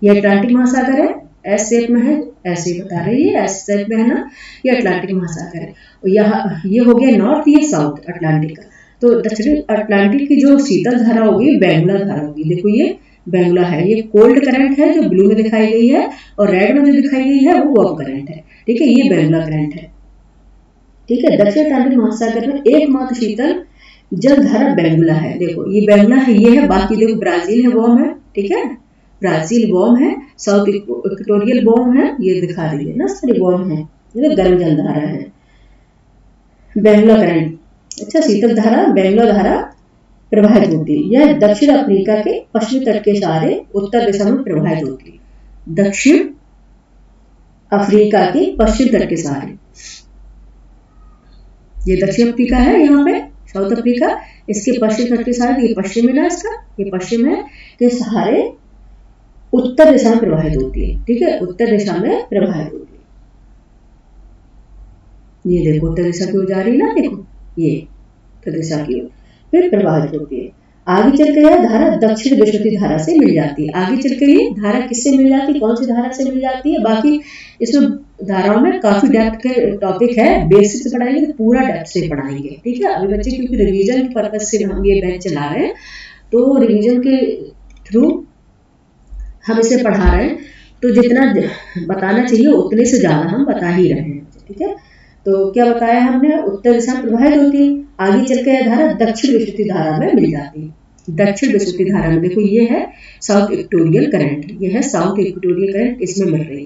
Speaker 1: ये अटलांटिक महासागर है, एस शेप में है, ऐसे बता रही है, एस शेप में है ना, ये अटलांटिक महासागर है। और यहाँ ये हो गया नॉर्थ, ये साउथ अटलांटिक का। तो दक्षिण अटलांटिक की जो शीतल धारा होगी बेंगुला धारा होगी। देखो ये बेंगुला है, ये कोल्ड करंट है जो ब्लू में दिखाई गई है, और रेड में जो दिखाई गई है वो वार्म करंट है। ठीक है, ये बेंगुला करंट है। ठीक है, दक्षिण अटलांटिक महासागर में एकमात्र शीतल जल धारा बेंगुला है। देखो ये बेंगुला है, ये है, बाकी देखो ब्राजील है, वार्म है। ठीक है, ब्राजील वार्म है, साउथ इक्वेटोरियल वार्म है, ये दिखा रही है ना, सारी वार्म है, ये गर्म जल धारा है, बेंगुला करंट। अच्छा, शीतल धारा बेंगुला धारा प्रवाहित होती है। यह दक्षिण अफ्रीका के पश्चिमी तट के सहारे उत्तर दिशा में प्रवाहित होती है। दक्षिण अफ्रीका के पश्चिम तट के सहारे, ये दक्षिण अफ्रीका है, यहाँ पे साउथ अफ्रीका, इसके पश्चिम तट के सहारे, ये पश्चिम है ना इसका, ये पश्चिम है, के सहारे उत्तर दिशा में प्रवाहित होती है। ठीक है, उत्तर दिशा में प्रवाहित होती है। ये देखो उत्तर दिशा की ओर जा रही है ना, देखो ये उत्तर दिशा की ओर फिर प्रवाहित होती है। आगे चलकर यह धारा दक्षिण विश्वती धारा से मिल जाती है। आगे चलकर ये धारा किससे मिल जाती है? कौन सी धारा से मिल जाती है? बाकी इसमें धाराओं में काफी डेप्थ के टॉपिक है, बेसिक से पढ़ाएंगे तो पूरा डेप्थ से पढ़ाएंगे। ठीक है, अभी बच्चे क्योंकि रिवीजन के पर्पज से हम ये बैच चला रहे हैं, तो रिवीजन के थ्रू हम इसे पढ़ा रहे हैं, तो जितना बताना चाहिए उतने से ज्यादा हम बता ही रहे हैं। ठीक है, तो क्या बताया हमने? उत्तर दिशा में प्रवाहित होती है। आगे चलकर यह धारा दक्षिण विश्वती धारा में मिल जाती है। दक्षिण विश्वती धारा में देखो ये है साउथ इक्वेटोरियल करंट, ये है साउथ इक्वेटोरियल करंट, इसमें मिल रही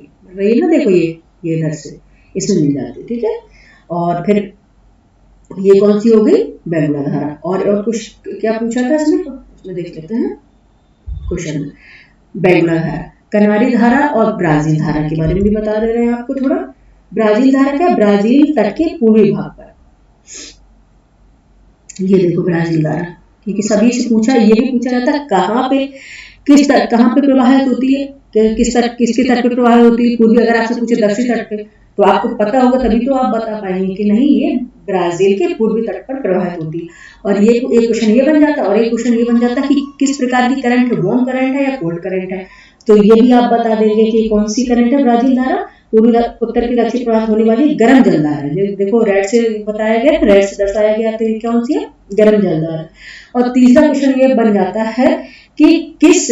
Speaker 1: है ना, देखो ये इधर से इसमें मिल जाती है। ठीक है, और फिर ये कौन सी हो गई? बेंगुला धारा। और कुछ क्या पूछा था इसमें देख लेते हैं क्वेश्चन में। बेंगुला धारा, कनारी धारा और ब्राजील धारा के बारे में भी बता दे रहे हैं आपको थोड़ा। ब्राजील धारा क्या? ब्राजील तट के पूर्वी भाग पर, ये देखो ब्राजील धारा, क्योंकि सभी से पूछा, ये भी पूछा जाता है कहाँ पे, कहाँ पे प्रवाहित होती है, किसके तट पे प्रवाहित होती है। पूर्वी अगर आपसे पूछे दक्षिण तट पे, तो आपको पता होगा, तभी तो आप बता पाएंगे कि नहीं ये ब्राजील के पूर्वी तट पर प्रवाहित होती है। और ये एक क्वेश्चन ये बन जाता है, और एक क्वेश्चन ये बन जाता है कि किस प्रकार की करंट है, वार्म करंट है या कोल्ड करंट है। तो ये भी आप बता देंगे कि कौन सी करंट है ब्राजील धारा, पूर्वी उत्तर की दक्षिण प्रवाहित होने वाली गर्म जलधारा है। देखो रेड से बताया गया, रेड से दर्शाया गया, तो ये कौन सी है, गर्म जलधारा। और तीसरा क्वेश्चन ये बन जाता है कि किस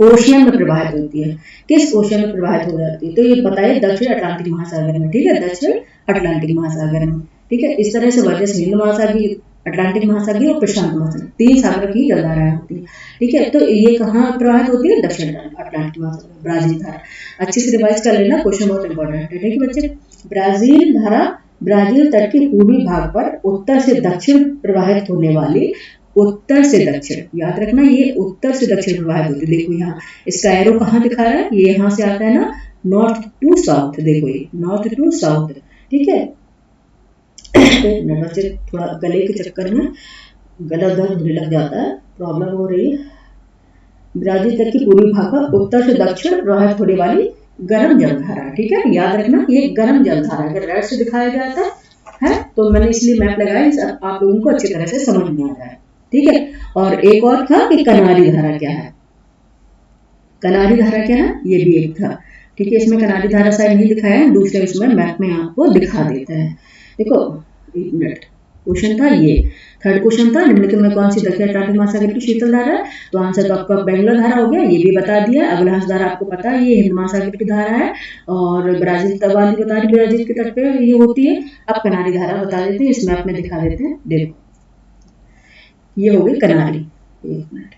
Speaker 1: ओशियन में प्रवाहित होती है, किस ओशियन में प्रवाहित हो जाती है, तो ये बताइए दक्षिण अटलांटिक महासागर में, ठीक है, दक्षिण अटलांटिक महासागर में, ठीक है। इस तरह से वजह से हिंद महासागर, अटलांटिक महासागर और प्रशांत महासागर, तीन सागर की जलधाराएं होती है, ठीक है। तो ये कहाँ प्रवाहित होती है, दक्षिण अटलांटिक महासागर, ब्राजील धारा। अच्छे से रिवाइज कर लेना, क्वेश्चन बहुत इंपॉर्टेंट है, ठीक है बच्चे। ब्राजील धारा ब्राजील तट के पूर्वी भाग पर उत्तर से दक्षिण प्रवाहित होने वाली, उत्तर से दक्षिण, याद रखना ये उत्तर से दक्षिण प्रवाहित होती है। देखो यहाँ इसका एरो कहाँ दिखा रहा है, ये यहाँ से आता है ना, नॉर्थ टू साउथ, देखो ये नॉर्थ टू साउथ, ठीक है। बच्चे थोड़ा गले के चक्कर में गला दर्द होने लग जाता है, प्रॉब्लम हो रही है। ब्राजील तट की पूर्वी भाग पर उत्तर से दक्षिण प्रवाहित होने वाली गर्म जलधारा, ठीक है, याद रखना ये गर्म जलधारा, अगर रेड से दिखाया जाता है तो मैंने इसलिए मैप लगाया, आप लोगों को अच्छी तरह से समझ में आ जाए, ठीक है। और एक और था कि कनारी धारा क्या है, कनारी धारा क्या है, ये भी एक था, ठीक है। इसमें कनारी धारा शायद नहीं दिखाया है, दूसरे इसमें मैप में आपको दिखा देते हैं। देखो एक मिनट, क्वेश्चन था ये, थर्ड क्वेश्चन था निम्नलिखित में कौन सी दक्षिण अटलांटिक महासागर की शीतल धारा है, तो आंसर तो आपका बेंगलोर धारा हो गया, ये भी बता दिया। अगलहास धारा आपको पता है ये हिंद महासागर की धारा है, और ब्राजील तवाली बता दी, ब्राजील के तट पे ये होती है। अब कनारी धारा बता देते हैं, इस मैप में दिखा देते हैं, देखो ये हो गई कनारी, एक मिनट,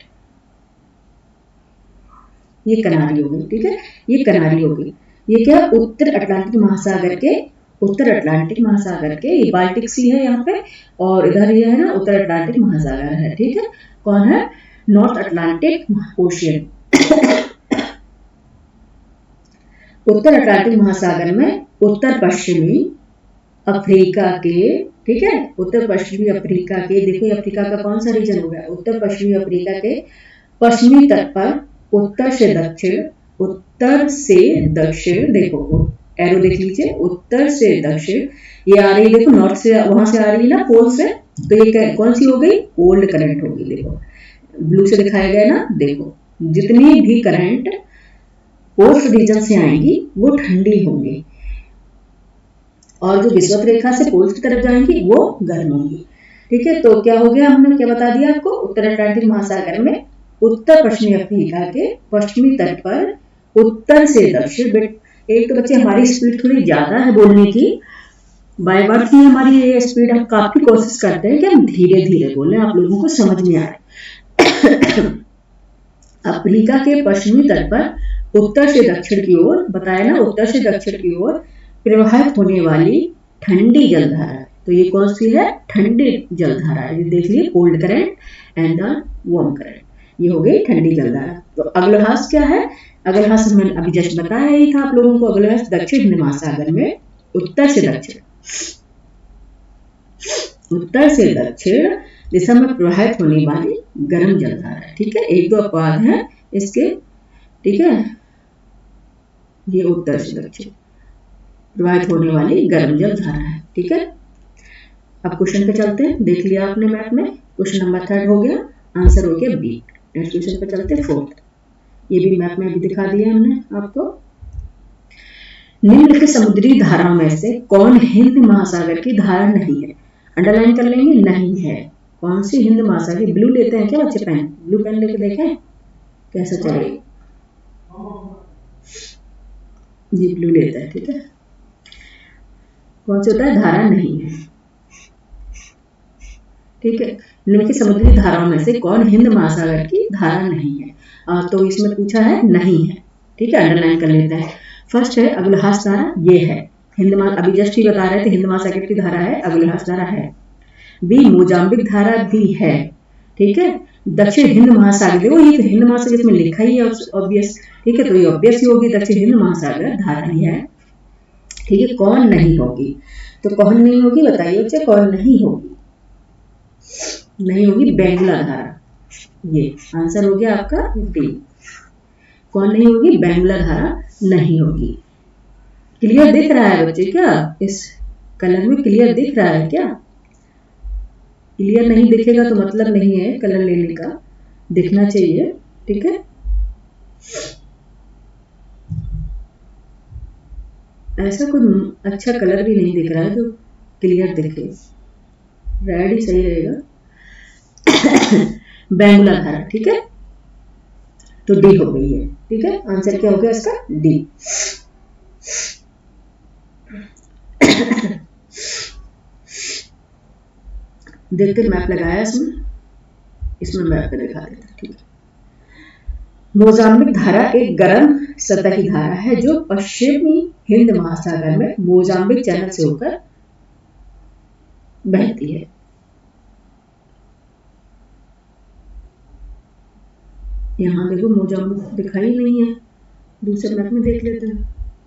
Speaker 1: ये कनारी हो गई, ठीक है, ये कनारी हो गई। ये क्या, उत्तर अटलांटिक महासागर के, उत्तर अटलांटिक महासागर के, ये बाल्टिक सी है यहाँ पे, और इधर ये है ना उत्तर अटलांटिक महासागर है, ठीक है। कौन है, नॉर्थ अटलांटिक ओशियन। उत्तर अटलांटिक महासागर में उत्तर पश्चिमी अफ्रीका के, ठीक है, उत्तर पश्चिमी अफ्रीका के, देखो अफ्रीका का कौन सा रीजन हो गया, उत्तर पश्चिमी अफ्रीका के पश्चिमी तट पर उत्तर से दक्षिण, उत्तर से दक्षिण, देखो एरो देख लीजिए, उत्तर से दक्षिण, ये आ रही है, देखो नॉर्थ से, वहां से आ रही है ना पोल से, तो ये कौन सी हो गई, कोल्ड करंट होगी, देखो ब्लू से दिखाया गया ना, देखो जितनी भी करंट पोस्ट रीजन से आएंगी वो ठंडी होंगी, और जो विषुवत रेखा से पोल्स की तरफ जाएंगी वो गर्म होंगी, ठीक है। तो क्या हो गया, हमने क्या बता दिया आपको, उत्तर अटलांटिक महासागर में उत्तर पश्चिमी अफ्रीका के पश्चिमी तट पर उत्तर से दक्षिण, एक तो बच्चे हमारी स्पीड थोड़ी ज्यादा है बोलने की, बाय बर्थ ही हमारी ये स्पीड, हम काफी कोशिश करते हैं कि हम धीरे धीरे बोलें, आप लोगों को समझ में आए। अफ्रीका के पश्चिमी तट पर उत्तर से दक्षिण की ओर, बताया ना उत्तर से दक्षिण की ओर प्रवाहित होने वाली ठंडी जलधारा, तो ये कौन सी है, ठंडी जलधारा, ये देख लिए, cold current and the warm current, ये हो गई ठंडी जलधारा। तो अगलहास क्या है, अगलहास मैंने अभी जस्ट बताया ही था आप लोगों को, अगलहास दक्षिण हिंद महासागर में उत्तर से दक्षिण, उत्तर से दक्षिण दिशा में प्रवाहित होने वाली गर्म जलधारा, ठीक है। एक दो अपवाद है इसके, ठीक है, ये उत्तर से दक्षिण प्रवाहित होने वाली गर्म जलधारा है, ठीक है। अब क्वेश्चन पे चलते हैं, देख लिया आपने मैप में, क्वेश्चन नंबर 3 हो गया, आंसर हो गया बी। नेक्स्ट क्वेश्चन पे चलते हैं 4th, ये भी मैप में भी दिखा दिया हमने आपको। निम्नलिखित समुद्री धाराओं में से कौन हिंद महासागर की धारा नहीं है, अंडरलाइन कर लेंगे, नहीं है, कौन सी हिंद महासागर, ब्लू लेते हैं क्या बच्चे, पेन, ब्लू पेन लेके देखें कैसा चलेगा, ये ब्लू लेता है, ठीक है। कौन सा होता है, धारा नहीं है, ठीक है। निम्नलिखित समुद्री धाराओं में से कौन हिंद महासागर की धारा नहीं है, तो इसमें पूछा है नहीं है, ठीक है, अंडरलाइन कर लेते हैं। फर्स्ट है अगलहास धारा, ये है हिंद, अभी जस्ट ही बता रहे थे हिंद महासागर की धारा है, अगलहास धारा है। बी मोजाम्बिक धारा भी है, ठीक है। दक्षिण हिंद महासागर, देखो ये तो हिंद महासागर में लिखा ही है ऑब्वियस, ठीक है, तो ये ऑब्वियस ही होगी, दक्षिण हिंद महासागर धारा ही है, ठीक है। कौन नहीं होगी, तो कौन नहीं होगी बताइए बच्चे, कौन नहीं होगी, नहीं होगी बेंगला धारा, ये आंसर हो गया आपका डी। कौन नहीं होगी, बेंगला धारा नहीं होगी। क्लियर दिख रहा है बच्चे, क्या इस कलर में क्लियर दिख रहा है क्या, क्लियर नहीं दिखेगा तो मतलब नहीं है कलर लेने का, दिखना चाहिए, ठीक है। ऐसा कोई अच्छा कलर भी नहीं दिख रहा है जो क्लियर दिखे, रेड ही सही रहेगा। बैंगुला धारा, ठीक है, तो डी हो गई है। ठीक है, आंसर क्या हो गया इसका? डी। देखते मैप लगाया इसमें मैप पे दिखा देता। ठीक है, मोजाम्बिक धारा एक गर्म सतही धारा है जो पश्चिमी हिंद महासागर में मोजाम्बिक चैनल से होकर बहती है। यहाँ देखो मोजाम्बिक दिखाई नहीं है, दूसरे मैप में देख लेते हैं।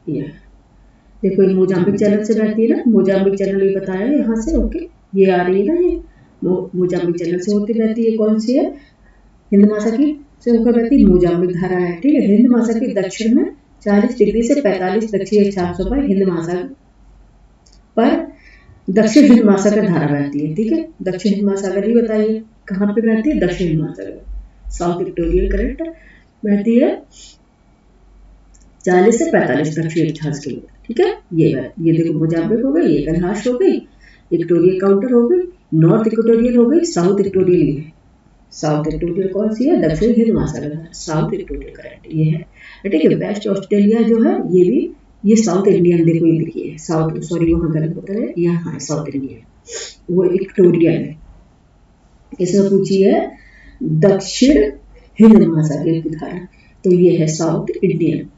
Speaker 1: ये देखो ये मोजाम्बिक चैनल से बहती है ना, मोजाम्बिक चैनल ये बताया यहाँ से, ओके, ये आ रही है ना, ये मोजाम्बिक चैनल से होती बहती है। कौन सी है? हिंद महासागर से होकर बहती मोजाम्बिक धारा है। ठीक है, हिंद महासागर के दक्षिण में 40 डिग्री से 45 दक्षिणी अक्षांशों पर हिंद महासागर पर दक्षिण हिंद महासागर धारा बहती है। ठीक है, दक्षिण हिंद महासागर ही बताइए कहाँ पे बहती है? दक्षिण हिंद महासागर, साउथ इक्वेटोरियल करंट बहती है 40 से 45 दक्षिणी अक्षांश के लिए। ठीक है, ये देखो मोजाम्बिक हो गई, ये कन्हाश हो गई, इक्वेटोरियल काउंटर हो गई, नॉर्थ इक्वेटोरियल हो गई, साउथ इक्वेटोरियल ये है। साउथ इक्वेटोरियल कौन सी है? दक्षिण हिंद महासागर, साउथ इक्वेटोरियल करंट ये है। ठीक है, वेस्ट ऑस्ट्रेलिया जो है ये भी, ये साउथ इंडियन, देखो ये देखिए साउथ, सॉरी वहां गलत होता है, यहाँ है साउथ इंडियन, वो इक्वेटोरियल है। इसमें पूछी है दक्षिण हिंद महासागर की धारा, तो ये है साउथ इंडियन।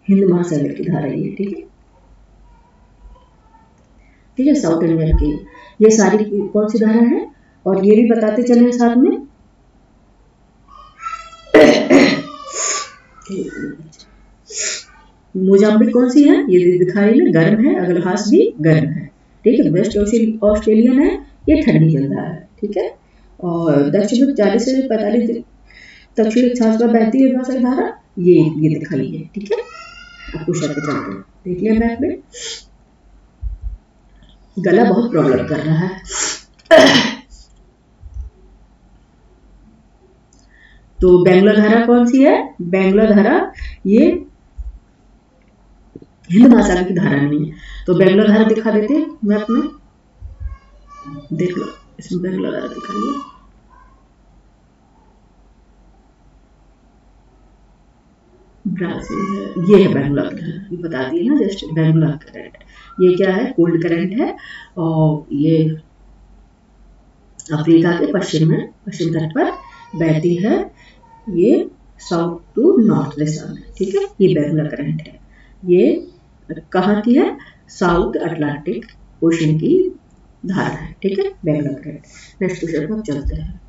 Speaker 1: हिंद महासागर की धारा ये, ठीक है, ठीक है, साउथ इंडियन की ये सारी कौन सी धारा है, और ये भी बताते चले साथ में। मोजाम्बिक कौन सी है? ये दिखाई ना, गर्म है, अगलहास भी गर्म है। ठीक है, वेस्ट ऑस्ट्रेलियन है, ये ठंडी जलधारा है। ठीक है, और दक्षिण में 40 से 45 दक्षिण अक्षांश पर बहती है महासागर धारा, ये दिखाई है। ठीक है, आपको शर्त चलते हैं, देख लिया मैप में। गला बहुत प्रॉब्लम कर रहा है। तो बैंगुला धारा कौन सी है? बैंगुला धारा ये हिंद महासागर की धारा नहीं है, तो बैंगुला धारा दिखा देते हैं मैप में, देख लो इसमें बैंगुला धारा दिखा रही है। ब्राजील है, ये है बैंगुला धारा, ये बता दिए ना जस्ट, बैंगुला करंट ये क्या है? कोल्ड करंट है, और ये अफ्रीका के पश्चिम तट पर बहती है, ये साउथ टू नॉर्थ दिशा में। ठीक है, ये बैंगुला करंट है, ये कहाँ की है? साउथ अटलांटिक ओशन की धारा है। ठीक है, बैंगुला करंट। नेक्स्ट क्वेश्चन पर चलते हैं,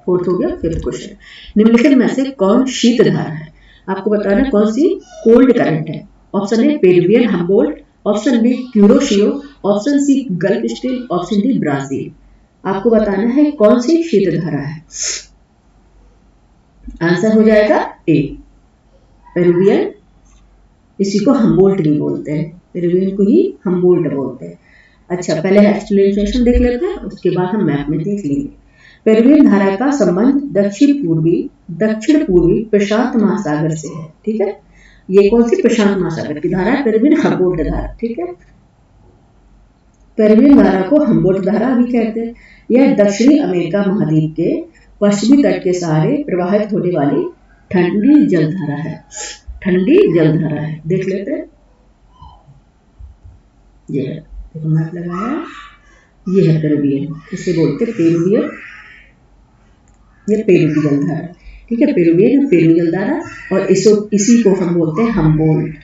Speaker 1: फोर्थ हो गया। फिफ्थ क्वेश्चन, निम्नलिखित में से कौन शीत धारा है? आपको बताना कौन सी कोल्ड करंट है। Option A Peruvian Humboldt, option B Kuroshio, option C Gulf Stream, option D Brazil. आपको बताना है कौन सी शीत धारा है। आंसर हो जाएगा ए, पेरुवियन, इसी को हम्बोल्ट भी बोलते हैं, पेरुवियन को ही हम्बोल्ट बोलते हैं। अच्छा, पहले एक्सप्लेनेशन देख लेते हैं, उसके बाद हम मैप में देख लेंगे। पेरुवियन धारा का संबंध दक्षिण पूर्वी प्रशांत महासागर से है। ठीक है, ये कौन सी प्रशांत महासागर की धारा है? पेरुवियन हम्बोल्ट धारा। ठीक है, पेरुवियन धारा को हम्बोल्ट धारा भी कहते हैं। यह दक्षिणी अमेरिका महाद्वीप के पश्चिमी तट के सहारे प्रवाहित होने वाली ठंडी जलधारा है। ठंडी जलधारा है, देख लेते हैं। ये है, देखो मैप लगाया, ये है पेरुवियन, इसे बोलते हैं पेरुवियन, ये पेरू की जलधारा। ठीक है, पेरुवियन पेरू जलधारा, और इसी को हम बोलते हैं हम्बोल्ट।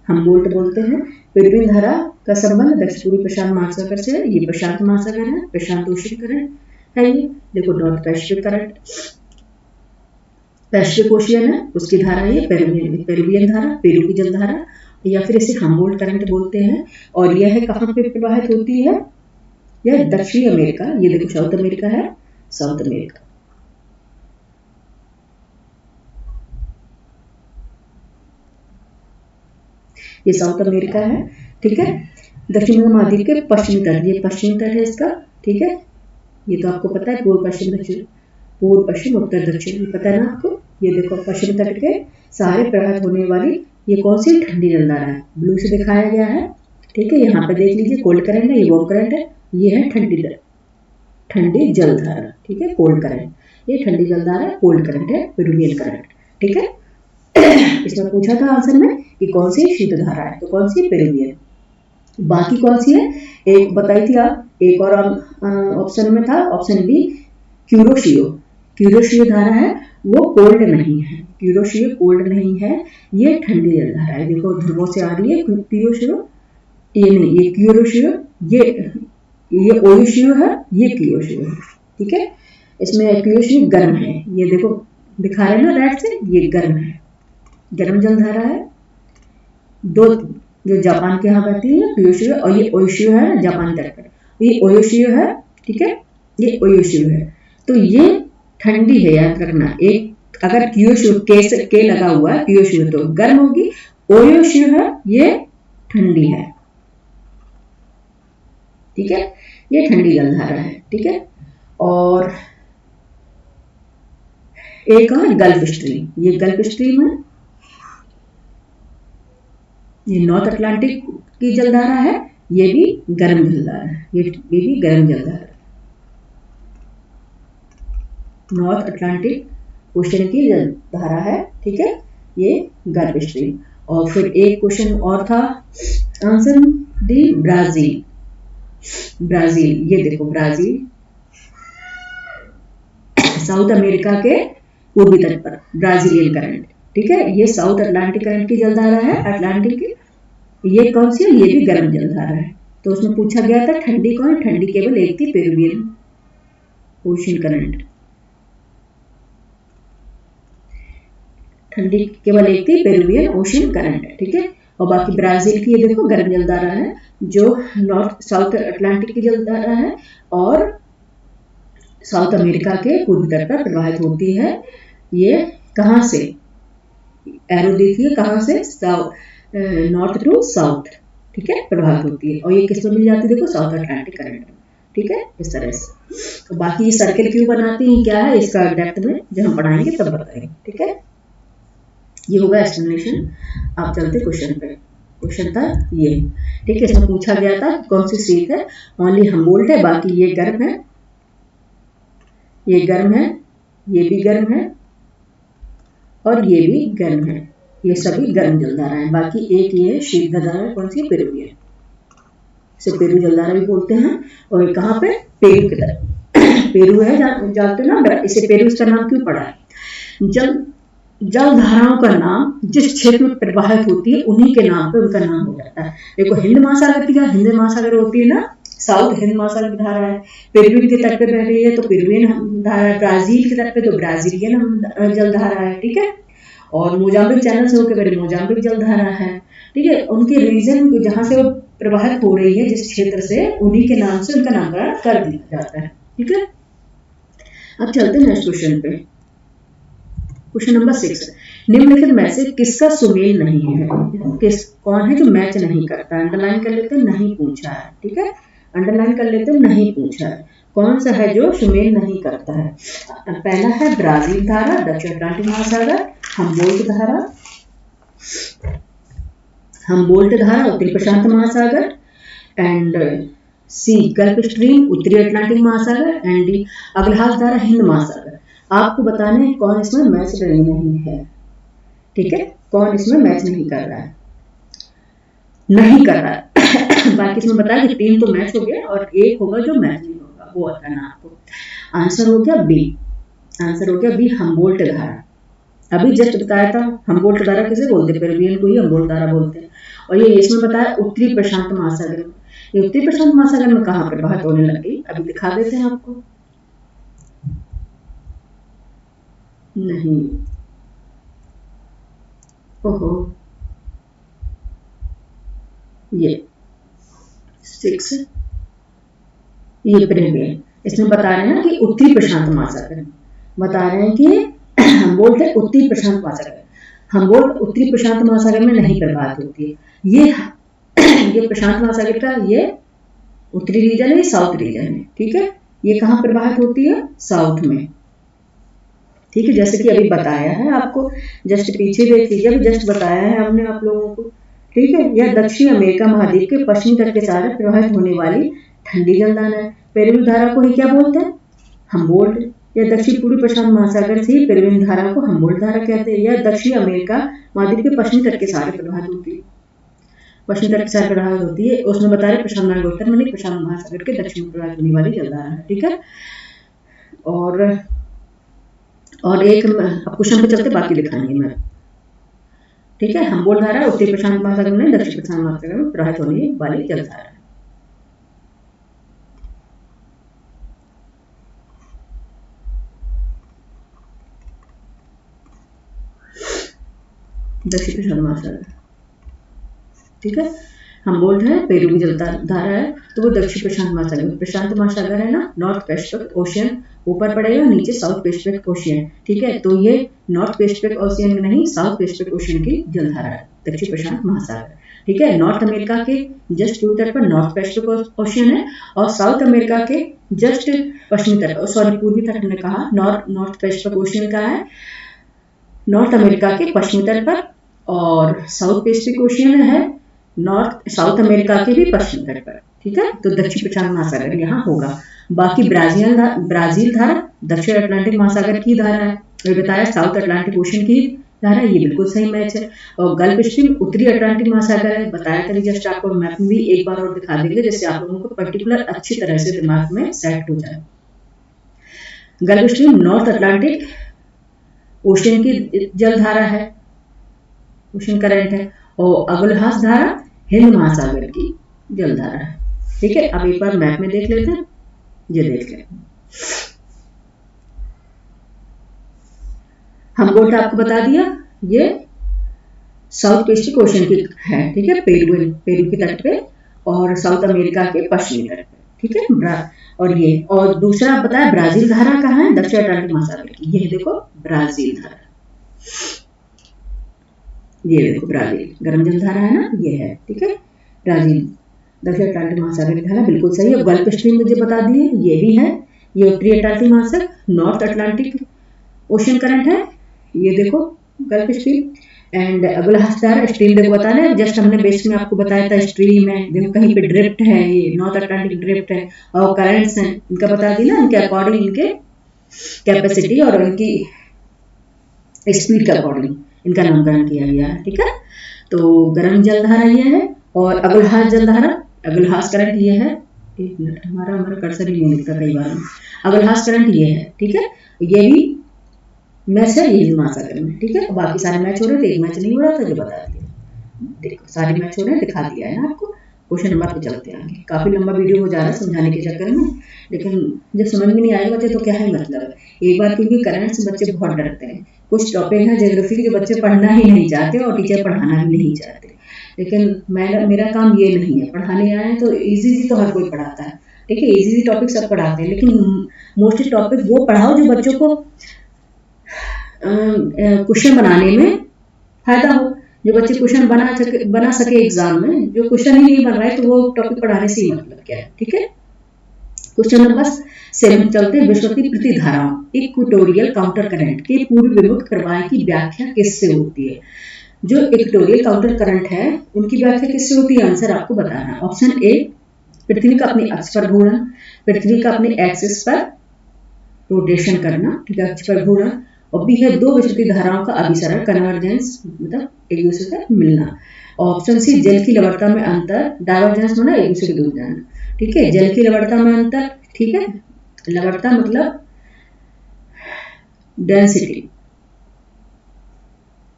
Speaker 1: हम्बोल्ट बोलते हैं। पेरुवियन धारा का संबंध दक्षिण पूर्वी प्रशांत महासागर से है, ये प्रशांत महासागर है, प्रशांत ओशन करंट है। ये देखो north Pacific current, Pacific ocean है, उसकी धारा है पेरुवियन धारा, पेरू की जलधारा, या फिर इसे हम्बोल्ट करंट बोलते हैं। और यह है कहाँ पे प्रवाहित होती है? यह दक्षिणी अमेरिका, ये देखो साउथ अमेरिका है, साउथ अमेरिका। ये साउथ अमेरिका है, ठीक है। दक्षिण महाद्वीप के पश्चिमी तट, ये पश्चिमी तट है इसका, ठीक है। ये तो आपको पता है, पूर्व पश्चिम दक्षिण, पूर्व पश्चिम उत्तर दक्षिण, ये पता है ना आपको। ये देखो पश्चिमी तट के सहारे प्रभावित होने वाली ये कौन सी ठंडी जलधारा है, ब्लू से दिखाया गया है, ठीक है। यहाँ पे देख लीजिए कोल्ड करंट है, ये वार्म करंट है, ये है ठंडी जलधारा, ठीक है। कोल्ड करंट, ये ठंडी जलधारा कोल्ड करंट है, पेरुवियन करंट, ठीक है। इसमें पूछा था आंसर में कि कौन सी शीत धारा है, तो कौन सी पेरुवियन। बाकी कौन सी है, एक बताई थी आप, एक और ऑप्शन में था, ऑप्शन बी क्यूरोशियो। क्यूरोशियो धारा है वो कोल्ड नहीं है, क्यूरोशियो कोल्ड नहीं है, ये ठंडी जलधारा है। देखो ध्रुवों से आ रही है क्यूरोशियो, ये नहीं, ये क्यूरोशियो, ये ओयोशियो है, ये क्यूरोशियो है, ठीक है। इसमें क्यूरोशियो गर्म है, ये देखो दिखा रहे हैं ना रेड से, ये गर्म है, गर्म जलधारा है। दो जो जापान के यहाँ बहती है क्यूरोशियो, और ये ओयोशियो है जापान तट पर, ये ओयोशियो है, ठीक है, ये ओयोशियो है। तो ये ठंडी है, याद रखना। एक अगर क्यूरोशियो के लगा हुआ है, क्यूरोशियो तो गर्म होगी, ओयोशियो है ये ठंडी है, ठीक है, ये ठंडी जलधारा है, ठीक है। और एक है गल्फ स्ट्रीम, ये गल्फ स्ट्रीम है, ये नॉर्थ अटलांटिक की जलधारा है, ये भी गर्म जलधारा है, ये भी गर्म जलधारा है, नॉर्थ अटलांटिक ओशन की जलधारा है, ठीक है, ये गल्फ स्ट्रीम। और फिर एक क्वेश्चन और था, आंसर डी ब्राजील। ब्राजील, ये देखो ब्राजील साउथ अमेरिका के पूर्वी तट पर ब्राजीलियन करंट, ठीक है, ये साउथ अटलांटिक करंट की जलधारा है, अटलांटिक की। ये कौन सी है, ये भी गर्म जलधारा है। तो उसमें पूछा गया था ठंडी कौन, ठंडी केवल एक थी, पेरुवियन ओशन करंट, ठंडी केवल एक थी, पेरुवियन ओशन करंट है, ठीक है। और बाकी ब्राजील की ये देखो गर्म जलधारा है, जो नॉर्थ साउथ अटलांटिक की जलधारा है और साउथ अमेरिका के पूर्वी तट पर प्रवाहित होती है। ये कहाँ से, एरो देखिए कहाँ से, नॉर्थ टू साउथ, ठीक है, प्रभावित होती है। और ये किस में मिल जाती है, देखो साउथ अटलांटिक करंट में, ठीक है, इस तरह से। तो बाकी ये सर्किल क्यों बनाती है, क्या है इसका डेप्थ में जब हम पढ़ाएंगे तब बताएंगे, ठीक है। ये होगा एक्सप्लेनेशन। आप चलते क्वेश्चन पे, क्वेश्चन था ये, ठीक है। इसमें पूछा गया था कौन सी शीत है, ओनली हमबोल्ट है, बाकी ये गर्म है, ये गर्म है, ये भी गर्म है, और ये भी गर्म है, ये सभी गर्म जलधारा है। बाकी एक ये शीत जलधारा कौन सी, पेरुवियन, इसे पेरू जलधारा भी बोलते हैं। और कहाँ पे, पेरू की तरफ, पेरू है जानते हो ना, इसे पेरू इसका नाम क्यों पड़ा है, जलधाराओं का नाम जिस क्षेत्र में प्रवाहित होती है उन्हीं के नाम पे उनका नाम हो जाता है। देखो हिंद महासागर की, हिंद महासागर होती है ना, साउथ हिंद महासागर की धारा है, पेरुवियन के तट पे बह रही है तो पेरुवियन धारा है, ब्राजील के तट पे तो ब्राजीलियन जलधारा है, ठीक है। और मोजाम्बिक चैनल से होकर बड़ी मोजाम्बिक जलधारा है, ठीक है। उनके रीजन जहां से वो प्रवाहित हो रही है जिस क्षेत्र से, उन्हीं के नाम से उनका नामकरण कर दिया जाता है, ठीक है। अब चलते हैं नेक्स्ट क्वेश्चन पे, क्वेश्चन नंबर 6, निम्नलिखित में से किसका सुमेल नहीं है, कौन है जो मैच नहीं करता, अंडरलाइन कर लेते हैं, नहीं पूछा है, ठीक है, अंडरलाइन कर लेते हैं, नहीं पूछा है, कौन सा है जो सुमेल नहीं करता है। पहला है ब्राजील धारा, दक्षिण अटलांटिक महासागर, हमबोल्ट धारा उत्तरी प्रशांत महासागर, एंड सी गल्फ स्ट्रीम उत्तरी अटलांटिक महासागर, एंड डी अग्रहास धारा हिंद महासागर। आपको बताना है कौन इसमें मैच नहीं है, ठीक है, कौन इसमें मैच नहीं कर रहा है, नहीं कर रहा है। बाकी इसमें बताया कि 3 तो मैच हो गया और एक होगा जो मैच नहीं होगा, वो बताना आपको। आंसर हो गया बी, आंसर हो गया बी हमबोल्ट धारा। अभी जस्ट बताया था हमबोल्ट धारा किसे बोलते हैं, पेरुवियन को ही हमबोल्ट धारा बोलते हैं। और ये इसमें बताया उत्तरी प्रशांत महासागर में, ये उत्तरी प्रशांत महासागर में कहाँ प्रवाहित होने लगी, अभी दिखा देते हैं आपको। नहीं, ओहो, ये 6, ये पेरुवियन, इसमें बता रहे हैं ना कि उत्तरी प्रशांत महासागर, बता रहे हैं कि हम बोलते हैं उत्तरी प्रशांत महासागर। हमबोल्ट उत्तरी प्रशांत महासागर में नहीं प्रवाहित होती है। ये प्रशांत महासागर का ये उत्तरी रीजन है, साउथ रीजन है, ठीक है। ये कहाँ प्रवाहित होती है? साउथ में, ठीक है, जैसे कि अभी बताया है आपको, जस्ट पीछे देख लीजिए, अभी जस्ट बताया है हमने आप लोगों को, ठीक है। यह दक्षिण अमेरिका महाद्वीप के पश्चिमी तट के सहारे प्रवाहित होने वाली ठंडी जलधारा है। पेरुविल धारा को ही क्या बोलते हैं? हमबोल्ट। यह दक्षिण पूर्वी प्रशांत महासागर से पेरुविल धारा को हमबोल्ट धारा कहते हैं। यह दक्षिण अमेरिका महाद्वीप के पश्चिमी तट के सहारे प्रवाहित होती है, पश्चिमी तट के सहारे प्रवाहित होती है। उसमें बता रहे प्रशांत महासागर में, प्रशांत महासागर के दक्षिण में प्रवाहित होने वाली जलधारा है, ठीक है। और एक अब क्वेश्चन पे चलते, बाकी दिखाएंगे मैं, ठीक है। हमबोल्ट धारा उत्तरी प्रशांत महासागर में, दक्षिण प्रशांत महासागर में प्रवाहित होने वाली जलधारा है। दक्षिण प्रशांत महासागर, ठीक है। हमबोल्ट है, पेरू की जलधारा है, तो वो दक्षिण प्रशांत महासागर, प्रशांत महासागर है ना, नॉर्थ पैसिफिक ओशियन ऊपर पड़ेगा, नीचे साउथ पैसिफिक ओशियन, ठीक है। तो ये नॉर्थ पैसिफिक ओशियन नहीं, साउथ पैसिफिक ओशियन की जलधारा है दक्षिण प्रशांत महासागर, ठीक है। नॉर्थ अमेरिका के जस्ट पूर्वी तट पर नॉर्थ पैसिफिक ओशियन है, और साउथ अमेरिका के जस्ट पश्चिमी तट, सॉरी पूर्वी तट ने कहा, नॉर्थ पैसिफिक ओशियन का है नॉर्थ अमेरिका के पश्चिमी तट पर, और साउथ पैसिफिक ओशियन है साउथ अमेरिका के भी पश्चिमी तट पर, ठीक है। तो दक्षिण प्रशांत महासागर यहाँ होगा। बाकी ब्राजील धारा दक्षिण अटलांटिक महासागर की धारा है, ये बताया साउथ अटलांटिक ओशन की धारा, ये बिल्कुल सही मैच है। और गल्फ स्ट्रीम उत्तरी अटलांटिक महासागर है, बताया था, जस्ट आपको मैप में भी एक बार और दिखा देंगे, जिससे आप लोगों को पर्टिकुलर अच्छी तरह से दिमाग में सेट हो जाए। Gulf stream north Atlantic ocean की जलधारा है, ओशन करंट है, और अगुलहास धारा हिंद महासागर की जलधारा है, ठीक है। अब एक बार मैप में देख लेते हैं, ये देख लें, हमबोल्ट आपको बता दिया, ये साउथ पैसिफिक ओशन की है, ठीक है, पेरू के तट पे और साउथ अमेरिका के पश्चिमी तट पे, ठीक है। और दूसरा बताया ब्राजील धारा कहाँ है? दक्षिण अटलांटिक महासागर की, ये देखो ब्राजील धारा, ये देखो ब्राजील गर्म जलधारा है ना, ये है, ठीक है। ब्राजील दक्षिण अटलांटिक महासागर की धारा बिल्कुल सही है। गल्फ स्ट्रीम मुझे बता दिए, ये भी है, ये उत्तरी अटलांटिक महासागर नॉर्थ अटलांटिक ओशन करंट है, ये देखो गल्फ स्ट्रीम। एंड अगुलहास धारा स्ट्रीम देखो बता रहे, जस्ट हमने बेस में आपको बताया था, स्ट्रीम है, देखो कहीं पे ड्रिफ्ट है, ये नॉर्थ अटलांटिक ड्रिफ्ट है, और करंट्स हैं, इनका बता दी ना, इनके अकॉर्डिंग इनके कैपेसिटी और इनकी स्पीड के अकॉर्डिंग इनका नामकरण किया गया है, ठीक है। तो गर्म जलधारा ये है, और अगुलहास जलधारा, अगुलहास करंट ये है, एक मिनट, हमारा कर्सर ही नहीं लिखता कई बार, अगुलहास करंट ये है, ठीक है। ये भी मैच है हिंद महासागर में, ठीक है। बाकी सारे मैच हो रहे थे, एक मैच नहीं हो रहा था, जो बता दिया, देखो सारे मैच हो रहे हैं, दिखा दिया है ना आपको। क्वेश्चन नंबर पे चलते हैं आगे, काफी लंबा वीडियो हो जा रहा है समझाने के चक्कर में, लेकिन जब समझ में नहीं आएगा बच्चे तो क्या है मतलब, एक बार क्योंकि करंट से बच्चे बहुत डरते हैं, कुछ टॉपिक है ज्योग्राफी के जो बच्चे पढ़ना ही नहीं चाहते और टीचर पढ़ाना भी नहीं चाहते, लेकिन मेरा काम ये नहीं है, पढ़ाने आए तो इजी तो हर कोई पढ़ाता है, ठीक है, इजी टॉपिक सब पढ़ाते हैं, लेकिन मोस्टली टॉपिक वो पढ़ाओ जो बच्चों को क्वेश्चन बनाने में फायदा हो, जो बच्चे क्वेश्चन बना सके एग्जाम में। जो क्वेश्चन ही नहीं बन रहा है तो वो टॉपिक पढ़ाने से ही मतलब क्या है, ठीक है। क्वेश्चन नंबर 7 चलते हैं, विश्व की प्रतिधाराओं इक्वेटोरियल काउंटर करंट के पूर्व विमुक्त प्रवाह की व्याख्या किससे होती है? जो इक्वेटोरियल काउंटर करंट है उनकी व्याख्या किससे होती है? आंसर आपको बताना। ऑप्शन ए, पृथ्वी का अपने अक्ष पर घूमना, पृथ्वी का अपने एक्सिस पर रोटेशन करना, ठीक है, अक्ष पर घूमना, और बी है दो विस्तृत धाराओं का अभिसरण, कन्वर्जेंस, मतलब एक दूसरे से मिलना। ऑप्शन सी, जल की लवणता में अंतर, डाइवर्जेंस मतलब एक दूसरे से दूर जाना, ठीक है। जल की लवणता में अंतर, ठीक है, लवणता मतलब डेंसिटी,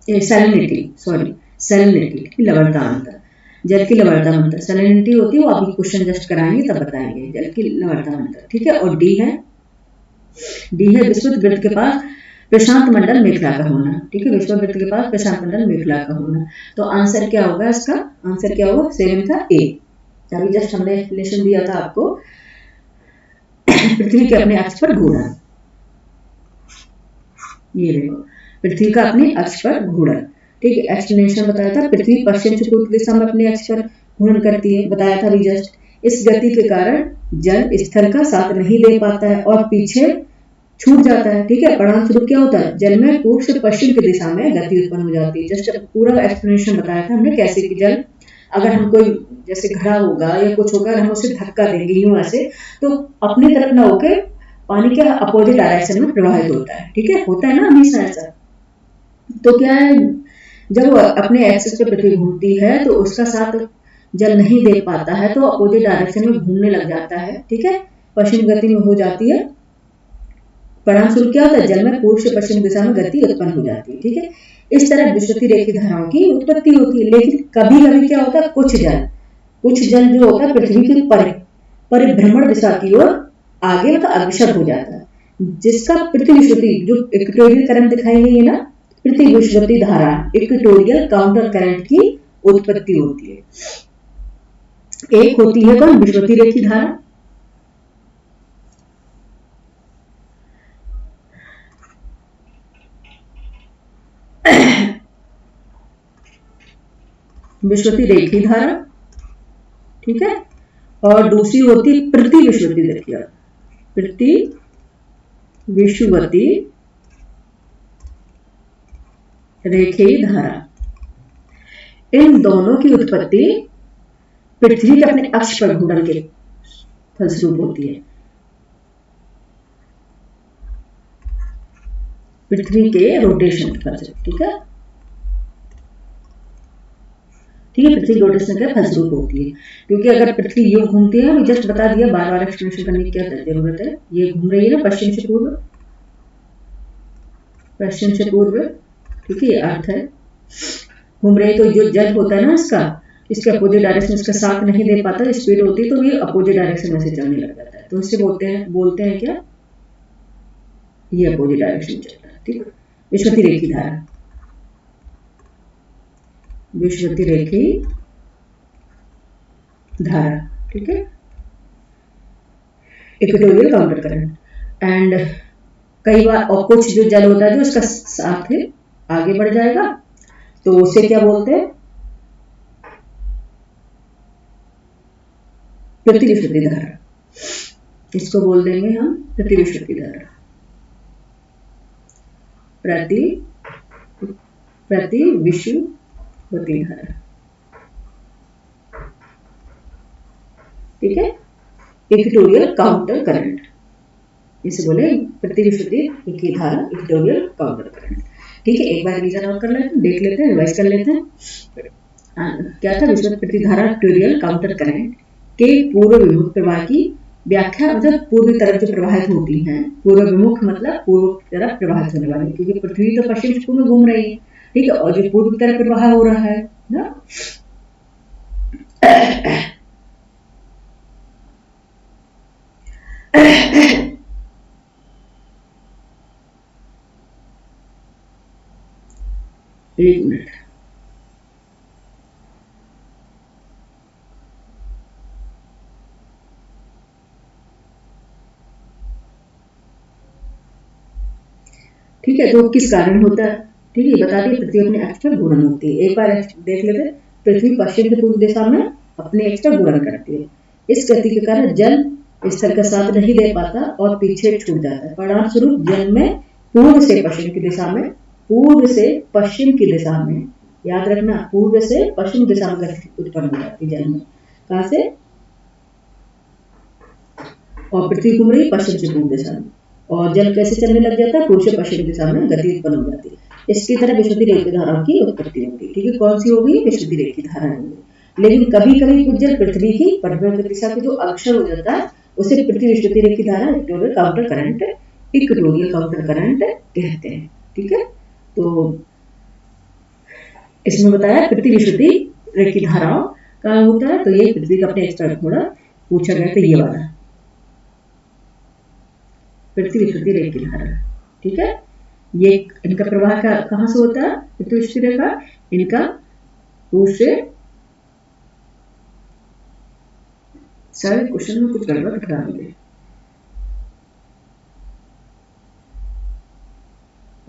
Speaker 1: सैलिनिटी, सैलिनिटी, लवणता अंतर, जल की लवणता में अंतर, सैलिनिटी होती है वो अभी क्वेश्चन जस्ट कराएंगे तब बताएंगे, जल की लवणता में अंतर, ठीक है। और डी है विस्तृत वृत्त के पास प्रशांत मंडल मेखला का होना, ठीक है, विश्व वृत्त के पास प्रशांत मंडल मेखला का होना। तो आंसर क्या होगा इसका? आंसर क्या होगा? 7 का ए। अभी जस्ट हमने एक्सप्लेनेशन दिया था आपको, पृथ्वी के अपने अक्ष पर घूर्णन, ये देखो पृथ्वी का अपने अक्ष पर घूर्णन, ठीक है, एक्सप्लेनेशन बताया था। पृथ्वी पश्चिम से पूर्व दिशा में अपने अक्ष पर घूर्णन करती है, बताया था अभी जस्ट। इस गति के कारण जल स्थल का साथ नहीं दे पाता है और पीछे छूट जाता है। ठीक है, परिणाम स्वरूप क्या होता है, जल में पूर्व से पश्चिम की दिशा में गति उत्पन्न हो जाती है। जस्ट पूरा एक्सप्लेनेशन बताया था हमने कैसे कि जल अगर हम कोई जैसे घड़ा होगा या कुछ होगा, हम उसे धक्का देंगे यूं ऐसे, तो अपनी तरफ ना होकर पानी के अपोजिट डायरेक्शन में प्रवाहित होता है। ठीक है, होता है ना हमेशा ऐसा। तो क्या है, जब अपने एक्सिस पे पृथ्वी घूमती है तो उसका साथ जल नहीं दे पाता है, तो अपोजिट डायरेक्शन में घूमने लग जाता है। ठीक है, पश्चिम गति में हो जाती है। परिणाम स्वरूप क्या होता है, जल में पूर्व से पश्चिम दिशा में गति उत्पन्न हो जाती है। ठीक है, इस तरह विश्वती रेखी धाराओं की उत्पत्ति होती है। लेकिन कभी कभी क्या होता है, कुछ जल जो होता है पृथ्वी के परिभ्रमण दिशा की ओर आगे मतलब अग्रसर हो जाता है, जिसका पृथ्वी विश्वती जो इक्वेटोरियल करंट दिखाई गई है ना, पृथ्वी विश्वती धारा इक्वेटोरियल काउंटर करंट की उत्पत्ति होती है। एक होती है कौन, विश्वती रेखी धारा। विश्वती रेखी धारा, ठीक है, और दूसरी होती है प्रति विश्वती रेखी, प्रति विषुवती रेखी धारा। इन दोनों की उत्पत्ति पृथ्वी के अपने अक्ष पर घूर्णन के फलस्वरूप होती है। पृथ्वी के रोटेशन के फलस्वरूप। ठीक है, ठीक है, पृथ्वी रोटेशन के फलस्वरूप होती है। क्योंकि अगर पृथ्वी यूं घूमती है, जस्ट बता दिया, बार बार एक्सप्लेनेशन करने की क्या जरूरत है। ये घूम रही है ना पश्चिम से पूर्व, पश्चिम से पूर्व। ठीक है, ये अर्थ है, घूम रही, तो जो जल होता है ना इसके अपोजिट डायरेक्शन इसका साथ नहीं दे पाता, स्पीड होती है तो ये अपोजिट डायरेक्शन में से चलने लग जाता है, तो इससे बोलते हैं क्या, ये अपोजिट डायरेक्शन चलता है। ठीक है, विश्वती रेखी धारा, विश्वती रेखी धारा। ठीक है, इक्वेटोरियल काउंटर करंट। एंड कई बार और कुछ जो जल होता है जो इसका साथ आगे बढ़ जाएगा, तो उसे क्या बोलते हैं, प्रति विश्वती धारा। इसको बोल देंगे हम प्रति विश्वती धारा, प्रति विषुवती धारा। ठीक है, इक्वेटोरियल काउंटर करंट, इसे बोले प्रति विश्वती रेखी धारा, इक्वेटोरियल काउंटर करंट। ठीक है, एक बार रिवीजन और कर लेते हैं, देख लेते हैं, रिवाइज कर लेते हैं। क्या था, विश्वती प्रति धारा इक्वेटोरियल काउंटर करंट के पूर्व विमुख प्रवाह की व्याख्या, मतलब पूर्वी तरफ जो प्रवाहित होती हैं, पूर्व विमुख मतलब पूर्व की तरफ प्रवाहित होने वाली, क्योंकि पृथ्वी तो पश्चिम से पूर्व घूम रही है। ठीक है, और जो पूर्व की तरफ प्रवाह हो रहा है ना, एक मिनट, ठीक है, तो किस कारण होता है, ठीक है, बता दिए, पृथ्वी अपने अक्ष पर घूर्णन होती है। एक बार देख लेते, पृथ्वी पश्चिम से पूर्व दिशा में अपने अक्ष पर घूर्णन करती है। इस गति के कारण जल स्थल का साथ नहीं दे पाता और पीछे छूट जाता है। परिणाम स्वरूप जल में पूर्व से पश्चिम की दिशा में, पूर्व से पश्चिम की दिशा में, याद रखना, पूर्व से पश्चिम दिशा में गति उत्पन्न हो जाती है जल में। कहां से, और पृथ्वी घूम रही पश्चिम से पूर्व दिशा में, और जल कैसे चलने लग जाता है, पूर्व से पश्चिम दिशा में गति उत्पन्न हो जाती है। इसकी तरह विश्वती रेखी धाराओं की उत्पत्ति होती है। ठीक है, कौन सी होगी, विश्वती रेखी धारा होगी। लेकिन कभी कभी कुछ जल पृथ्वी की परिभ्रमण दिशा के जो अग्रसर हो जाता है, उसे पृथ्वी विश्वती रेखी धारा इक्वेटोरियल काउंटर करंट कहते हैं। ठीक है, तो इसमें बताया पृथ्वी विश्वती रेखी धाराओं का होता है, तो ये पृथ्वी का अपने एक्स्ट्रा थोड़ा पूछा गया, तो ये वाला पृथ्वी विश्वती रेखी धारा। ठीक है, ये इनका प्रवाह कहां से होता है, पृथ्वी विश्वती रेखा, इनका पूर्व से, सारे क्वेश्चन में कुछ गड़बड़ दिखा रही है,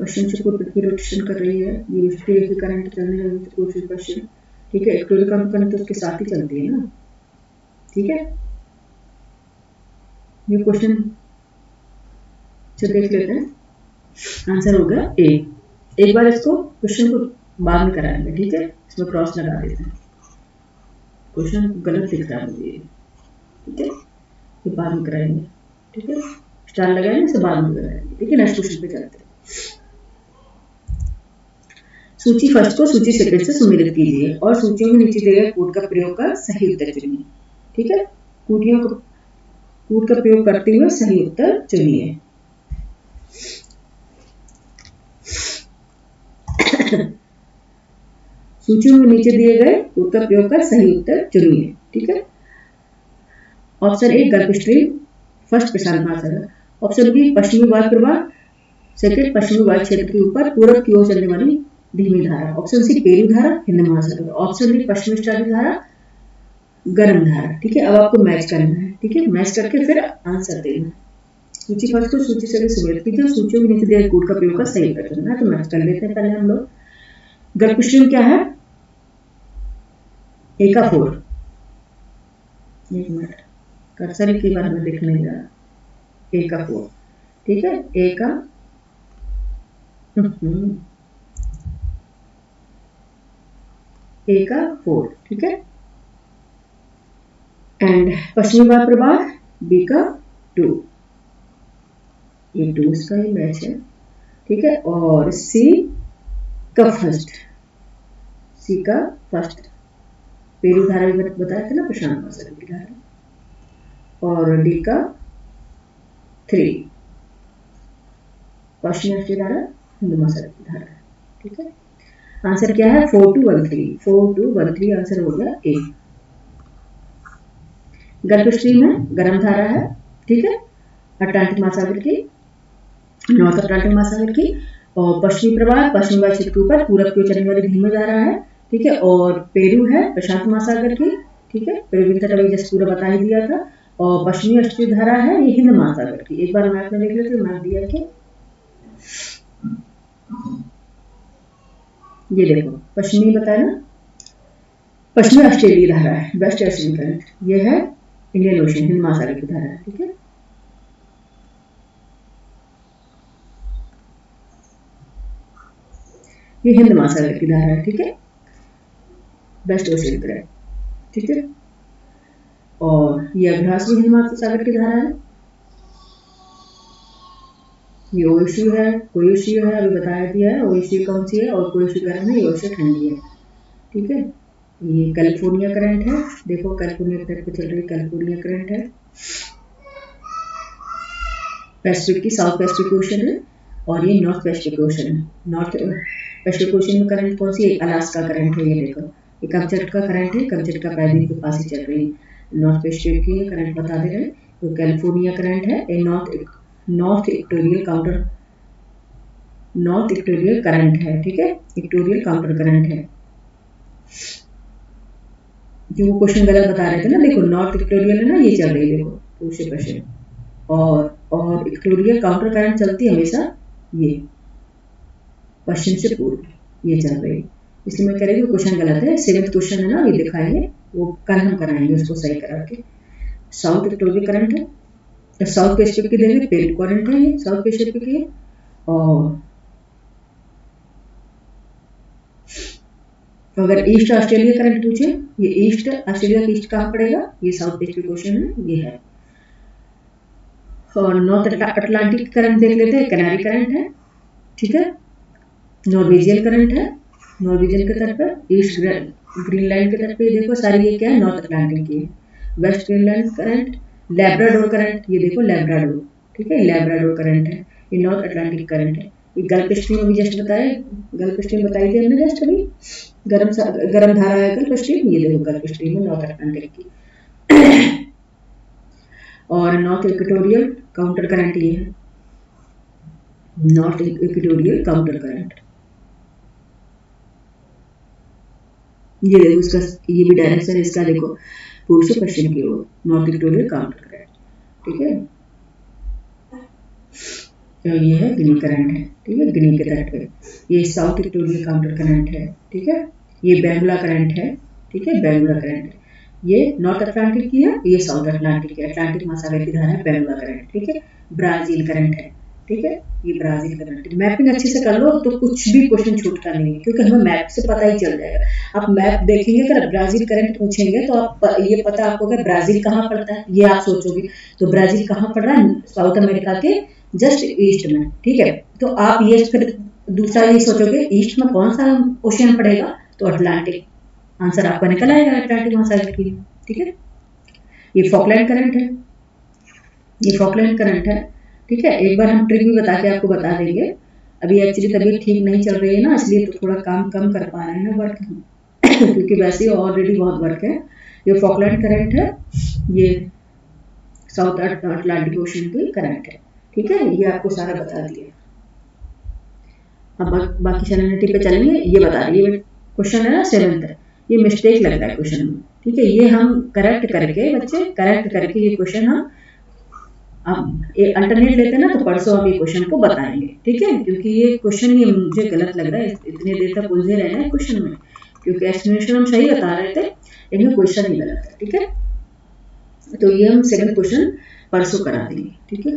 Speaker 1: पश्चिम से पूर्व पृथ्वी रोटेशन कर रही है, ये स्ट्रेट की करंट चलने लगी पूर्व से पश्चिम, ठीक है। इक्वेटोरियल काउंटर करंट तो उसके साथ ही चलती है ना, ठीक है। ये क्वेश्चन से देख लेते हैं, आंसर हो गया ए। एक बार इसको क्वेश्चन को बाद में कराएंगे, ठीक है, इसमें क्रॉस लगा देते हैं, क्वेश्चन गलत लिख रहा है मुझे, ठीक है, ये बाद में कराएंगे, ठीक है, स्टार लगाएंगे इसे बाद में कराएंगे, ठीक है। नेक्स्ट क्वेश्चन पे चलते हैं। सूची फर्स्ट को सूची सेकंड से सुमेलित कीजिए और सूचियों में नीचे दिए गए कोड का प्रयोग कर सही उत्तर चुनिए, ठीक है। कोड का प्रयोग करते हुए सही उत्तर चुनिए। सूचियों में नीचे दिए गए कोड का प्रयोग कर सही उत्तर चुनिए, ठीक है। Option A Gulf Stream first प्रशांत महासागर, ऑप्शन बी पश्चिमी वायु प्रवाह सेकंड पश्चिमी वायु क्षेत्र के ऊपर पूरब की ओर चलने वाली धीमी धारा, ऑप्शन सी पेरू धारा हिंद महासागर, ऑप्शन डी पश्चिमी स्टारी धारा गर्म धारा, ठीक है। अब आपको मैच करना है, ठीक है, मैच करके फिर आंसर देना। सूची फर्स्ट को सूची से सुमेलित कीजिए, सूचियों के नीचे दिए गए कोड का प्रयोग कर सही उत्तर चुनना है, तो मैच कर लेते हैं पहले हम लोग। गल्फ स्ट्रीम क्या है, ए का 4, एक मिनट कर्सर की बार में देखने जा, ए का 4, ठीक है, ए का ए का 4, ठीक है। एंड पश्चिमी वायु प्रवाह बी का 2, ये 2 इसका ही मैच है, ठीक है। और सी का फर्स्ट, सी का फर्स्ट पेरू धारा भी बताया था ना, प्रशांत महासागर की धारा, और डी का 3 पश्चिमी राष्ट्रीय धारा हिंद महासागर की धारा, ठीक है। आंसर क्या है 4213, 4213 आंसर हो गया ए। गल्फ स्ट्रीम है गर्म धारा है, ठीक है, अटलांटिक महासागर की, नॉर्थ अटलांटिक महासागर की, और पश्चिमी प्रवाह पश्चिमी वायु क्षेत्र के ऊपर पूरब की ओर चलने वाली धीमी धारा है, ठीक है। और पेरू है प्रशांत महासागर की, ठीक है, पेरू तट अभी जस्ट पूरा बता ही दिया था, और पश्चिमी राष्ट्रीय धारा है ये हिंद महासागर की। एक बार मैप में देख लेते, मैप दिया कि ये देखो पश्चिमी बताया ना, पश्चिमी ऑस्ट्रेलिया धारा है, वेस्ट एशियन करंट, ये है इंडियन ओशन हिंद महासागर की धारा है, ठीक है। ये हिंद महासागर की धारा है, ठीक है, वेस्ट ओशियन करंट, ठीक है। और ये अभ्यास भी हिंद महासागर की धारा है, ये ओशु है, कोयोशु है, अभी बताया दिया है, ओशु कौन सी है और कोयोशु गर्म है, ये ओशु ठंडी है, ठीक है। ये कैलिफोर्निया करंट है, देखो कैलिफोर्निया की तरफ चल रही कैलिफोर्निया करंट है, पैसिफिक की साउथ पैसिफिक ओशन है, और ये नॉर्थ पैसिफिक ओशन है। नॉर्थ पैसिफिक ओशन में करंट कौन सी है, अलास्का करंट है, ये देखो ये कमचटका करंट है, कमचटका प्रायद्वीप के पास ही चल रही है, नॉर्थ पैसिफिक की करंट बता दे रहे हैं। तो कैलिफोर्निया करंट है, ये नॉर्थ इक्वेटोरियल करंट है, ठीक है, इक्वेटोरियल काउंटर करंट है। जो वो क्वेश्चन गलत बता रहे थे ना, देखो नॉर्थ इक्वेटोरियल है ना, ये चल रही है देखो पूर्व से पश्चिम, और इक्वेटोरियल काउंटर करंट चलती है हमेशा ये पश्चिम से पूर्व, ये चल रही है, इसलिए मैं कह रही हूँ क्वेश्चन गलत है। 7th क्वेश्चन है ना, ये दिखाएंगे, वो कल हम कराएंगे उसको सही करा के। साउथ इक्वेटोरियल करंट है, साउथ पैसिफिक की देंगे, पेरू करंट है, ये साउथ पैसिफिक की है। और अगर ईस्ट ऑस्ट्रेलिया करंट पूछे, ये ईस्ट ऑस्ट्रेलिया का ईस्ट कहाँ पड़ेगा, ये साउथ पैसिफिक ओशन है, ये है। और नॉर्थ अटलांटिक करंट देख लेते हैं, कैनारी करंट है, ठीक है, नॉर्वेजियन करंट है, नॉर्वेजियन के तट पर, ईस्ट ग्रीनलैंड के तट पे, देखो सारी ये क्या है, नॉर्थ अटलांटिक की है। West Greenland current, Labrador current, ये देखो लैब्राडोर, ठीक है, लैब्राडोर करंट है, ये नॉर्थ अटलांटिक करंट है। ये गल्फ स्ट्रीम अभी जस्ट बताया, गल्फ स्ट्रीम बताई थी हमने जस्ट अभी, गर्म धारा है गल्फ स्ट्रीम, ये देखो गल्फ स्ट्रीम है नॉर्थ अटलांटिक की। और नॉर्थ इक्वेटोरियल काउंटर करंट ये है, नॉर्थ इक्वेटोरियल काउंटर करंट, ये देखो इसका, ये भी डायरेक्शन इसका देखो पूर्व से पश्चिम की ओर, नॉर्थ इक्वेटोरियल काउंटर करंट, ठीक है। ये है गिनी करंट है, ठीक है, गिनी के तट पे। ये साउथ इक्वेटोरियल काउंटर करंट है, ठीक है। ये बेंगुला करंट है, ठीक है, बेंगुला करंट है। ये नॉर्थ अटलांटिक की है, ये साउथ अटलांटिक है, अटलांटिक महासागर की धारा है बेंगुला करंट, ठीक है। ब्राजील करंट है, ठीक है, ये ब्राजील करंट। मैपिंग अच्छे से कर लो तो कुछ भी क्वेश्चन छूटता नहीं है, क्योंकि हमें मैप से पता ही चल जाएगा। आप मैप देखेंगे, अगर ब्राजील करंट पूछेंगे तो आप ये पता आपको कि ब्राजील कहाँ पड़ता है, ये आप सोचोगे तो ब्राजील कहाँ पड़ रहा है, साउथ अमेरिका के जस्ट ईस्ट में, ठीक है। तो आप ये फिर दूसरा ये सोचोगे ईस्ट में कौन सा ओशियन पड़ेगा, तो अटलांटिक, आंसर आपका निकल आएगा अटलांटिक महासागर की, ठीक है। ये फॉकलैंड करंट है, ये फॉकलैंड करंट है, ठीक है। एक बार हम ट्रिक भी बता के आपको बता देंगे। अभी एक्चुअली तबीयत ठीक नहीं चल रही है ना, इसलिए तो थोड़ा काम कम कर पा रहे हैं वर्क क्योंकि वैसे ही ऑलरेडी बहुत वर्क है। ये फॉकलैंड करंट है, ये साउथ अटलांटिक ओशन की करंट है, ठीक है। ये आपको सारा बता दिया। अब बाकी सैलिनिटी पे चलेंगे। ये बता रही है क्वेश्चन है ना 7th, ये मिस्टेक लग रहा है क्वेश्चन में, ठीक है। ये हम करेक्ट करके बच्चे करेक्ट करके ये क्वेश्चन हम अल्टरनेट लेते हैं ना, तो परसों हम ये क्वेश्चन को बताएंगे, ठीक है। क्योंकि ये क्वेश्चन ये मुझे गलत लग रहा है, इतने देर तक उलझे रहना है क्वेश्चन में, क्योंकि एक्सप्लेनेशन हम सही बता रहे थे लेकिन क्वेश्चन ही गलत है, ठीक है। तो ये हम सेकंड क्वेश्चन परसों करा देंगे, ठीक है।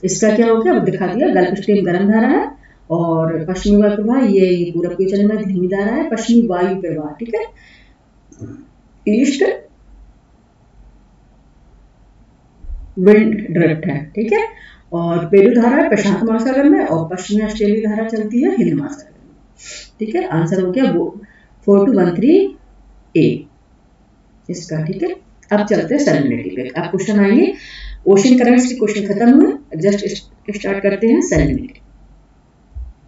Speaker 1: इसका क्या हो गया, अब दिखा दिया। गल्फ स्ट्रीम गर्म धारा है और पश्चिमी वायु प्रवाह ये पूरब के चरण में धीमी धारा है, पश्चिमी वायु प्रवाह, ठीक है, ईस्ट विंड ड्रिफ्ट है, ठीक है। और पेरू धारा है प्रशांत महासागर में, और पश्चिमी ऑस्ट्रेलिया धारा चलती है हिंद महासागर में, ठीक है। आंसर हो गया 4213 ए इसका, ठीक है। अब चलते हैं सैलिनिटी पे। अब क्वेश्चन आएंगे, ओशन करंट्स के क्वेश्चन खत्म हुए, जस्ट स्टार्ट करते हैं सैलिनिटी।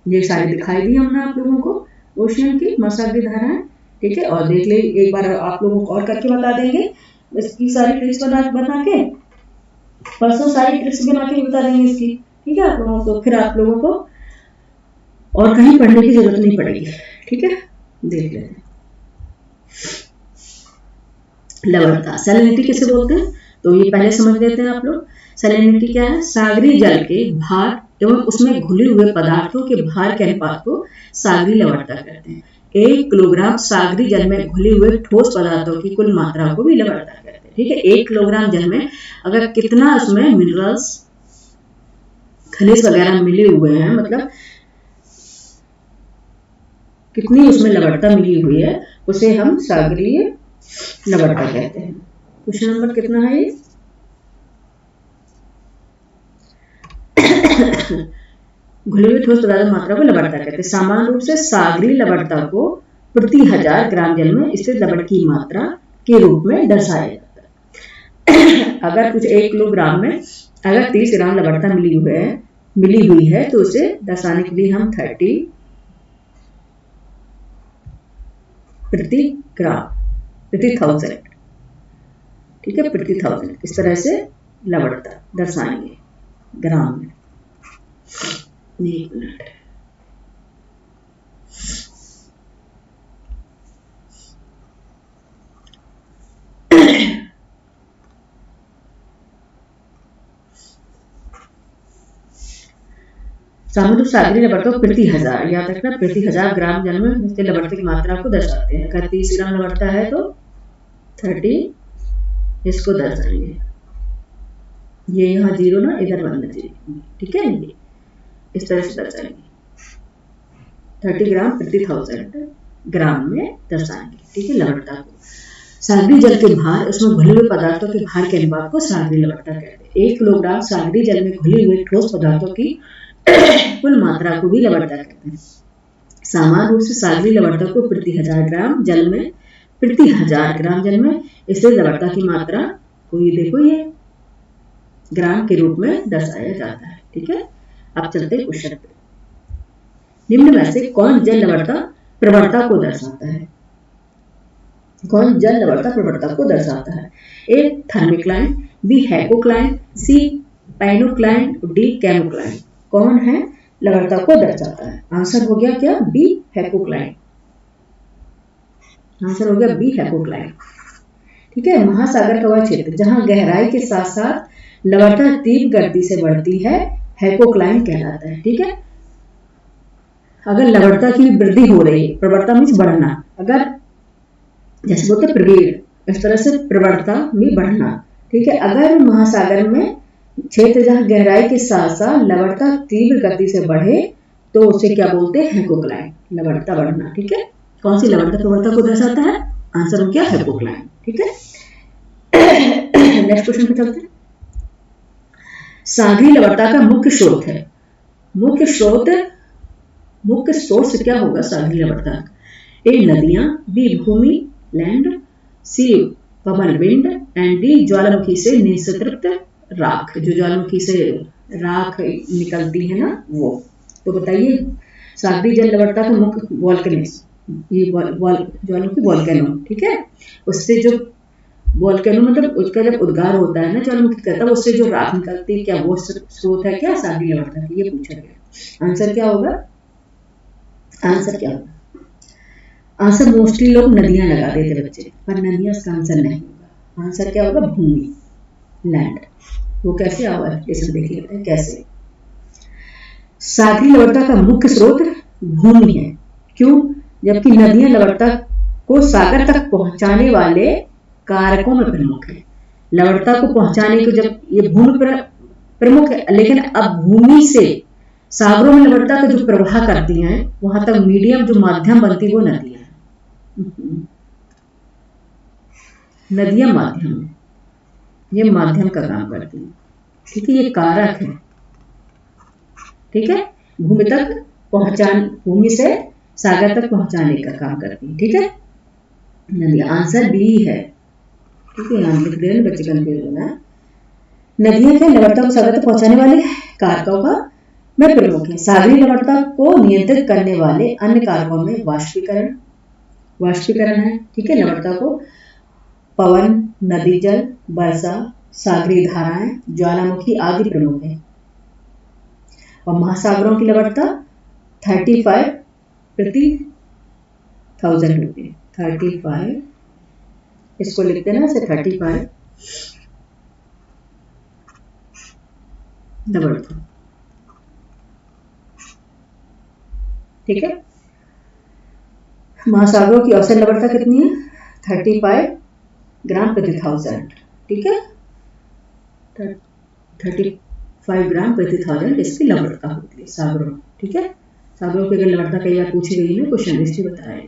Speaker 1: ये सारे दिखाई दिए हमने आप लोगों को, ओशन की महासागरीय धाराएं, ठीक है। और देख ले एक बार आप लोगों को और करके बता देंगे, इसकी सारी ट्रिक्स बना के परसों सारी ट्रिक्स बना के बता देंगे इसकी, ठीक है आप लोगों को। फिर आप लोगों को और कहीं पढ़ने की जरूरत नहीं पड़ेगी, ठीक है। देख लेते हैं लवणता, सैलिनिटी किसे बोलते हैं, तो ये पहले समझ लेते हैं आप लोग। सैलिनिटी क्या है, सागरीय जल के भार एवं उसमें घुले हुए पदार्थों के भार के अनुपात को सागरीय लवणता कहते हैं। 1 किलोग्राम सागरीय जल में घुले हुए ठोस पदार्थों की कुल मात्रा को भी लवणता कहते हैं, ठीक है। 1 किलोग्राम जल में अगर कितना उसमें मिनरल्स खनिज वगैरह मिले हुए हैं, मतलब कितनी उसमें लवणता मिली हुई है, उसे हम सागरीय लवणता कहते हैं। क्वेश्चन नंबर कितना है ये घुले हुए ठोस पदार्थ मात्रा को लवणता कहते हैं। सामान्य रूप से सागरीय लवणता को प्रति 1000 ग्राम जल में स्थित लवण की मात्रा के रूप में दर्शाया जाता है। अगर कुछ 1 किलोग्राम में अगर 30 ग्राम लवणता मिली हुई है तो उसे दर्शाने के लिए हम 30 प्रति ग्राम प्रति 1000, ठीक है, प्रति 1000 इस तरह से लवणता दर्शाएंगे ग्राम में। 1 मिनट, सामान्य सागरीय लवणता को प्रति 1000 याद रखना, प्रति 1000 ग्राम जल में इसके लवणता की मात्रा को दर्शाते हैं। अगर 30 ग्राम लवणता है तो 30 इसको दर्शाएंगे, ये यहाँ 0 ना इधर 1 बचेगी, ठीक है। ये इस तरह से दर्शाएंगे 30 ग्राम प्रति 1000 ग्राम में दर्शाएंगे, ठीक है, लवणता को। सागरीय जल के भार उसमें घुले हुए पदार्थों के भार के अनुपात को सागरीय लवणता कहते हैं। 1 किलोग्राम सागरीय जल में घुले हुए ठोस पदार्थों की कुल मात्रा को भी लवणता कहते हैं। सामान्य रूप से सागरीय लवणता को प्रति 1000 ग्राम जल में स्थित लवणता की मात्रा को ये देखो ये ग्राम के रूप में दर्शाया जाता है, ठीक है। अब चलते हैं क्वेश्चन पे। निम्न में से कौन जल लवणता प्रवणता को दर्शाता है, कौन जल लवणता प्रवणता को दर्शाता है। ए थर्मिक्लाइन, बी हैपोक्लाइन, सी पैनोक्लाइन, डी कैमोक्लाइन। कौन है लवणता को दर्शाता है, आंसर हो गया क्या, बी हैपोक्लाइन, आंसर हो गया बी हैपोक्लाइन, ठीक है। महासागर का वह क्षेत्र जहां गहराई के साथ साथ लवणता तीव्र गति से बढ़ती है हाइपोक्लाइन कहलाता है। ठीक है, अगर लवणता की वृद्धि हो रही है, प्रवणता मीन्स बढ़ना, अगर जैसे बोलते प्रवीण, इस तरह से प्रवणता में बढ़ना। ठीक है, अगर महासागर में क्षेत्र जहां गहराई के साथ साथ लवणता तीव्र गति से बढ़े तो उसे क्या बोलते हैं, हाइपोक्लाइन, लवणता बढ़ना। ठीक है, कौन सी लवणता प्रवणता को दर्शाता है, आंसर हो गया हाइपोक्लाइन। ठीक है, नेक्स्ट क्वेश्चन पे चलते हैं। सागरी लवणता का मुख्य स्रोत है, मुख्य स्रोत से क्या होगा सागरी लवणता, ए नदियां, बी भूमि लैंड, सी पवन विंड एंड डी ज्वालामुखी से निस्सृत राख, जो ज्वालामुखी से राख निकलती है ना वो। तो बताइए सागरी जल लवणता का मुख्य वॉल्केनिक्स, ये ज्वालामुखी वॉल्केनो। ठीक है, उससे जो वॉल्केनो मतलब उसका जब उद्गार होता है ना ज्वालामुखी का, तब उससे जो राख निकलती है, क्या वो स्रोत है क्या सागरी लवणता, ये पूछा गया। आंसर क्या होगा, आंसर क्या होगा, आंसर मोस्टली लोग नदियां लगा देते बच्चे, पर नदियां इसका आंसर नहीं होगा। आंसर क्या होगा, भूमि लैंड। वो कैसे आवा है, इसमें देख लेते हैं कैसे। सागरी लवणता का मुख्य स्रोत भूमि है, क्यों, जबकि नदियां लवणता को सागर तक पहुंचाने वाले कारकों में प्रमुख है। लवणता को पहुंचाने को जब ये भूमि प्रमुख है, लेकिन अब भूमि से सागरों में लवणता का जो प्रवाह करती हैं वहां तक मीडियम जो माध्यम बनती है वो नदियां, नदियां माध्यम, ये माध्यम का काम करती है। ठीक है, ये कारक है। ठीक है, भूमि तक पहुंचाने, भूमि से सागर तक पहुंचाने का काम करती है। ठीक है, नदियां, आंसर बी है। ठीक है, यहाँ लिख दे बच्चे कंफ्यूज होना। नदियां क्या लवणता को सागर तक पहुंचाने वाले कारकों का में प्रमुख है। सागरी लवणता को नियंत्रित करने वाले अन्य कारकों में वाष्पीकरण है। ठीक है, लवणता को पवन, नदी जल, वर्षा, सागरी धाराएं, ज्वालामुखी आदि प्रमुख है। और महासागरों की लवणता 35 प्रति 1000 होती है। 35, इसको लिखते हैं ना ऐसे 35 लवणता। ठीक है, महासागरों की औसत लवणता कितनी है, 35 ग्राम प्रति 1000। ठीक है, 35 ग्राम प्रति 1000 इसकी लवणता होती है सागरों। ठीक है, सागरों की अगर लवणता कई बार पूछी गई है क्वेश्चन लिस्ट में बताया।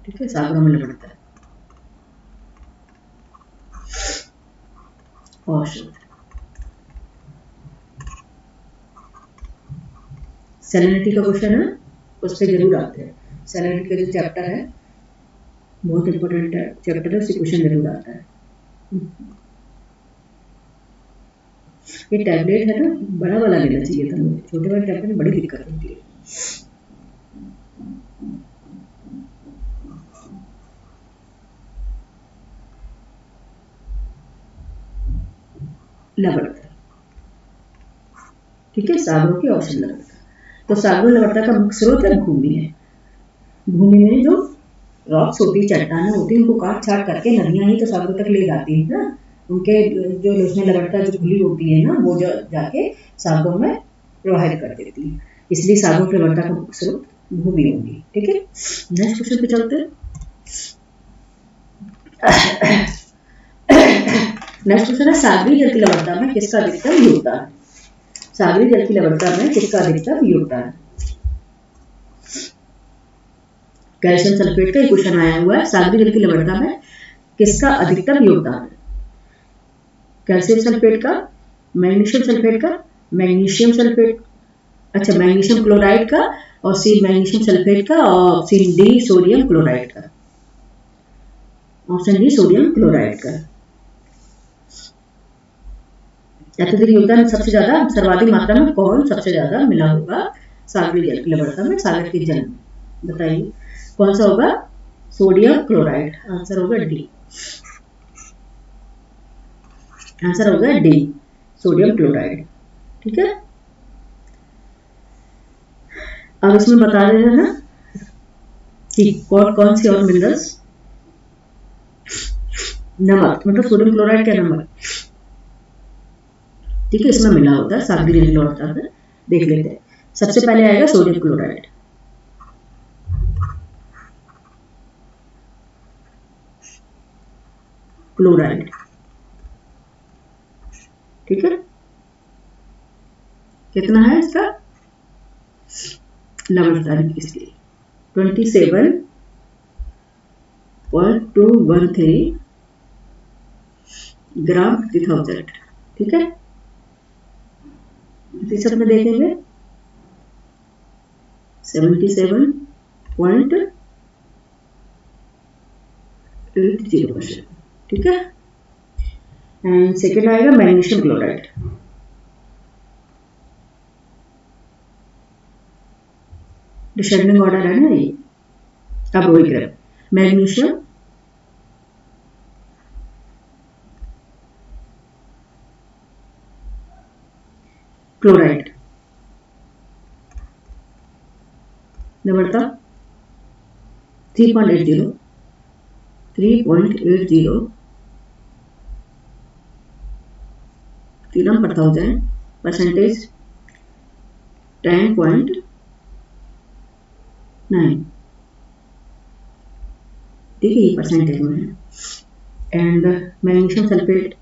Speaker 1: ठीक है, सागरों में लवणता औसत। सैलिनिटी का क्वेश्चन है, उस पर जरूर आते हैं। सैलिनिटी का जो चैप्टर है बहुत इंपॉर्टेंट चैप्टर है, उससे क्वेश्चन जरूर आता है। ये टैबलेट है ना, बड़ा वाला लेना चाहिए था मुझे, छोटे वाले टैबलेट में बड़ी दिक्कत होती है। लवणता, ठीक है, सागरों की औसत लवणता। तो सागरों लवणता का मुख्य स्रोत है भूमि है। भूमि में जो रॉक्स होती, चट्टानें होती, उनको काट छाट करके नदियां ही तो सागरों तक ले जाती है ना, उनके जो उसमें लवणता जो खुली होती है ना, वो जो जाके सागरों में प्रवाहित कर देती है। इसलिए सागरों की लवणता का मुख्य स्रोत भूमि होगी। ठीक है, नेक्स्ट क्वेश्चन पे चलते हैं। नेक्स्ट क्वेश्चन है, सागरी जल की लवणता में किसका अधिकतम योगदान है। सागरी जल की लवणता में किसका अधिकतम योगदान है। कैल्शियम सल्फेट का क्वेश्चन आया हुआ है, सागरी जल की लवणता में किसका अधिकतम योगदान है। कैल्शियम सल्फेट का, मैग्नीशियम सल्फेट का, मैग्नीशियम सल्फेट, अच्छा मैग्नीशियम क्लोराइड का, और सी मैग्नीशियम सल्फेट का, और ऑप्शन डी सोडियम क्लोराइड का। ऑप्शन डी सोडियम क्लोराइड का। अत्यधिक योगदान सबसे ज्यादा सर्वाधिक मात्रा में कौन सबसे ज्यादा मिला होगा सागरी जल की लवणता में, सागर के जल में, बताइए कौन सा होगा, सोडियम क्लोराइड। आंसर होगा डी, आंसर होगा डी सोडियम क्लोराइड। ठीक है, अब इसमें बता दे रहे ना कि कौन सी और मिनरल्स, नमक मतलब सोडियम क्लोराइड का नमक, ठीक है, इसमें मिला होता है सागरी जल की लवणता में। देख लेते हैं। सबसे पहले आएगा सोडियम क्लोराइड। क्लोराइड, ठीक है, कितना है इसका लवणता इसकी 27.213 ग्राम प्रति 1000, ठीक है। प्रतिशत में देखेंगे 77.80%, ठीक है। एंड सेकेंड आएगा मैग्नीशियम क्लोराइड। डिसेंडिंग ऑर्डर है ना ये, अब वही क्रम। मैग्नीशियम क्लोराइड नम्रता 3.80 3 per 1000, परसेंटेज 10.9, ठीक है, ये परसेंटेज में है। एंड मैग्नीशियम सल्फेट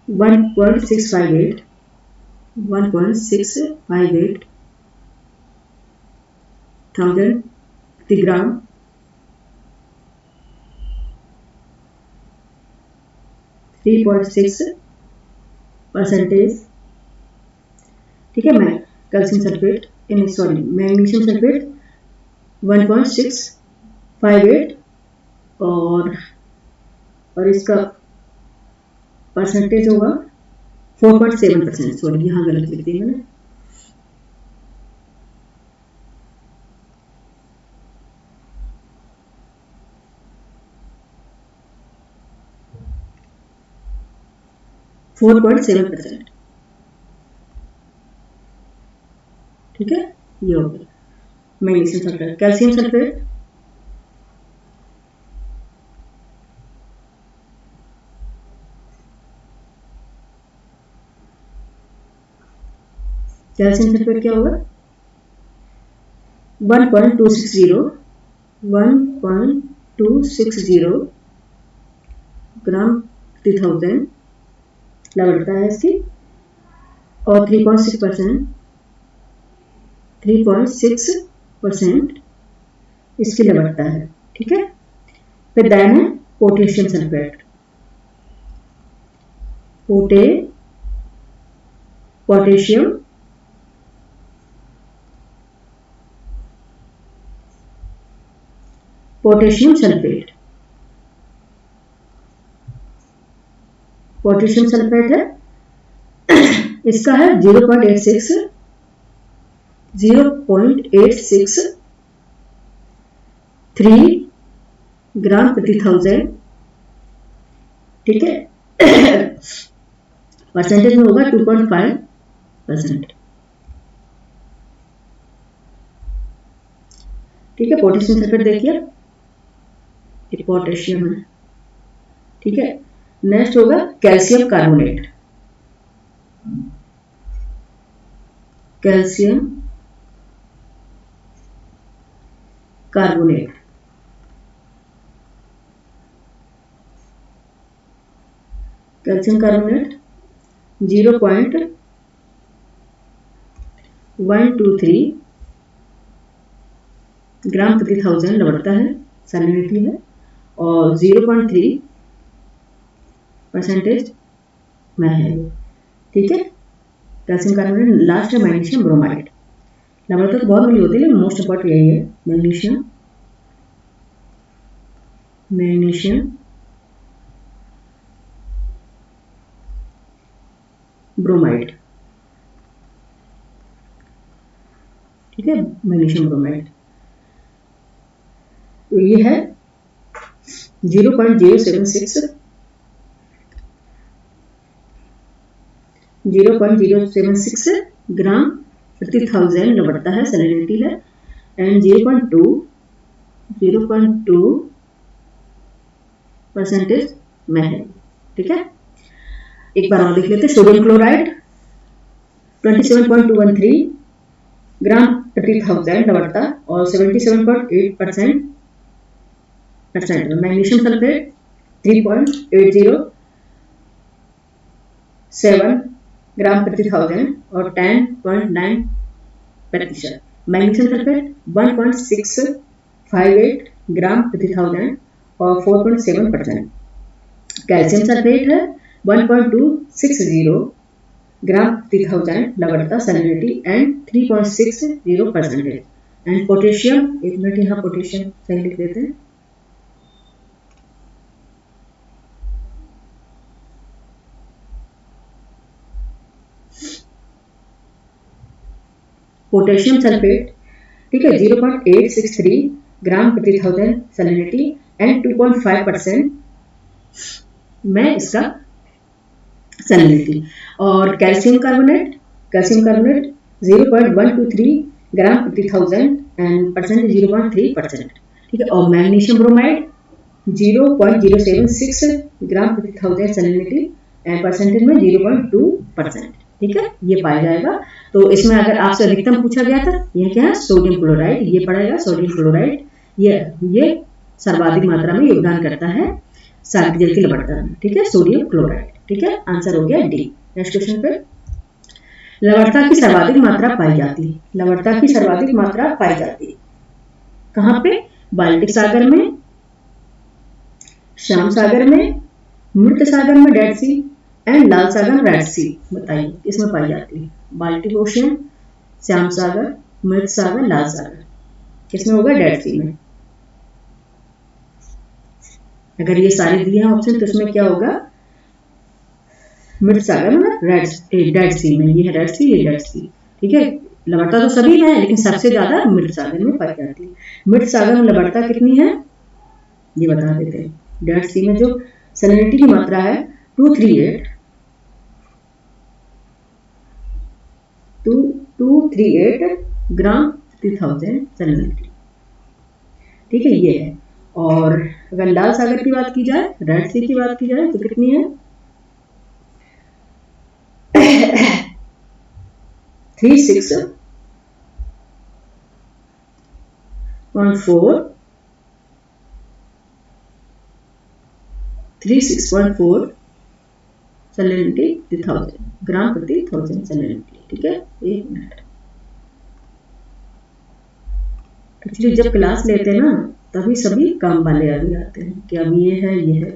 Speaker 1: 1.658 1000 प्रति ग्राम, %3.6, ठीक है। मैं कैल्शियम सल्फेट मैग्नीशियम सल्फेट 1.658 और इसका परसेंटेज होगा 4.7%। सॉरी, यहाँ गलत लिख दी मैंने। %4.7, ठीक है, ये हो गया मैग्नीशियम सल्फेट। कैल्शियम सल्फेट क्या होगा 1.260 ग्राम प्रति 1000 लवणता है इसकी, और 3.6% इसकी लवणता है, ठीक है। फिर देन है पोटेशियम सल्फेट। पोटेशियम सल्फेट है, इसका है 0.863 ग्राम प्रति 1000, ठीक है। परसेंटेज में होगा 2.5%, ठीक है। पोटेशियम सल्फेट देखिए, पोटेशियम है, ठीक है। नेक्स्ट होगा कैल्शियम कार्बोनेट। कैल्शियम कार्बोनेट 0.123 ग्राम प्रति 1000 लवणता है, सैलिनिटी है, और 0.3% में है, ठीक है। Calcium carbonate. लास्ट है मैग्नीशियम ब्रोमाइड। लवणता तो बहुत बड़ी होती है, लेकिन मोस्ट इंपॉर्टेंट यही है, मैग्नीशियम ब्रोमाइड, ठीक है। मैग्नीशियम ब्रोमाइड तो ये है 0.076 ग्राम प्रति 1000 लवणता है, सैलिनिटी है, एंड 0.2% में है। ठीक है, एक बार और देख लेते हैं। सोडियम क्लोराइड 27.213 ग्राम प्रति 1000 लवणता और 77.8%। मैग्नीशियम सल्फेट 3.807 ग्राम प्रति 1000 और 10.9%। मैग्नीशियम सल्फेट 1.658 ग्राम प्रति 1000 और 4.7%। कैल्शियम सल्फेट है 1.260 ग्राम प्रति 1000 लवणता सैलिनिटी एंड 3.60%। एंड पोटेशियम, एक मिनट यहाँ पोटेशियम सही लिख देते हैं। पोटेशियम सल्फेट, ठीक है, 0.863 ग्राम प्रति 1000 सैलिनिटी एंड 2.5% में इसका सैलिनिटी। और कैल्शियम कार्बोनेट 0.123 ग्राम प्रति 1000 एंड परसेंट 0.3%। ठीक है, और मैग्नीशियम ब्रोमाइड 0.076 ग्राम प्रति 1000 सैलिनिटी एंड परसेंटेज में 0.2%। ठीक है, ये पाया जाएगा। तो इसमें अगर आपसे अधिकतम पूछा गया था, यह क्या है, सोडियम क्लोराइड, ये पड़ेगा सोडियम क्लोराइड। ये सर्वाधिक मात्रा में योगदान करता है सार्क जल की लवणता में। ठीक है, सोडियम क्लोराइड। ठीक है, आंसर हो गया डी। नेक्स्ट क्वेश्चन पे, लवणता की सर्वाधिक मात्रा पाई जाती है। लवणता की सर्वाधिक मात्रा पाई जाती है कहाँ पे? बाल्टिक सागर में, श्याम सागर में, मृत सागर में डेड सी एंड लाल सागर रेड सी। बताइए इसमें पाई जाती है। बाल्टिक ओशियन, श्याम सागर, मृत सागर, लाल सागर, किसमें होगा? डेड सी में। अगर ये सारे दिए हैं ऑप्शन तो इसमें क्या होगा? मृत सागर में, डेड सी में। ये है डेड सी, ये डेड सी। ठीक है, लवणता तो सभी में है लेकिन सबसे ज्यादा मृत सागर में पाई जाती है। मृत सागर में लवणता कितनी है ये बता देते हैं। डेड सी में जो सैलिनिटी की मात्रा है 238 ग्राम प्रति 1000 सैलिनिटी। ठीक है, ये है। और अगर लाल सागर की बात की जाए, रेड सी की बात की जाए तो कितनी है? 36.4 सैलिनिटी 1000 ग्राम प्रति 1000 सैलिनिटी। ठीक है, एक मिनट। एक्चुअली जब क्लास लेते हैं ना तभी सभी काम वाले अभी आते हैं कि अब ये है ये है,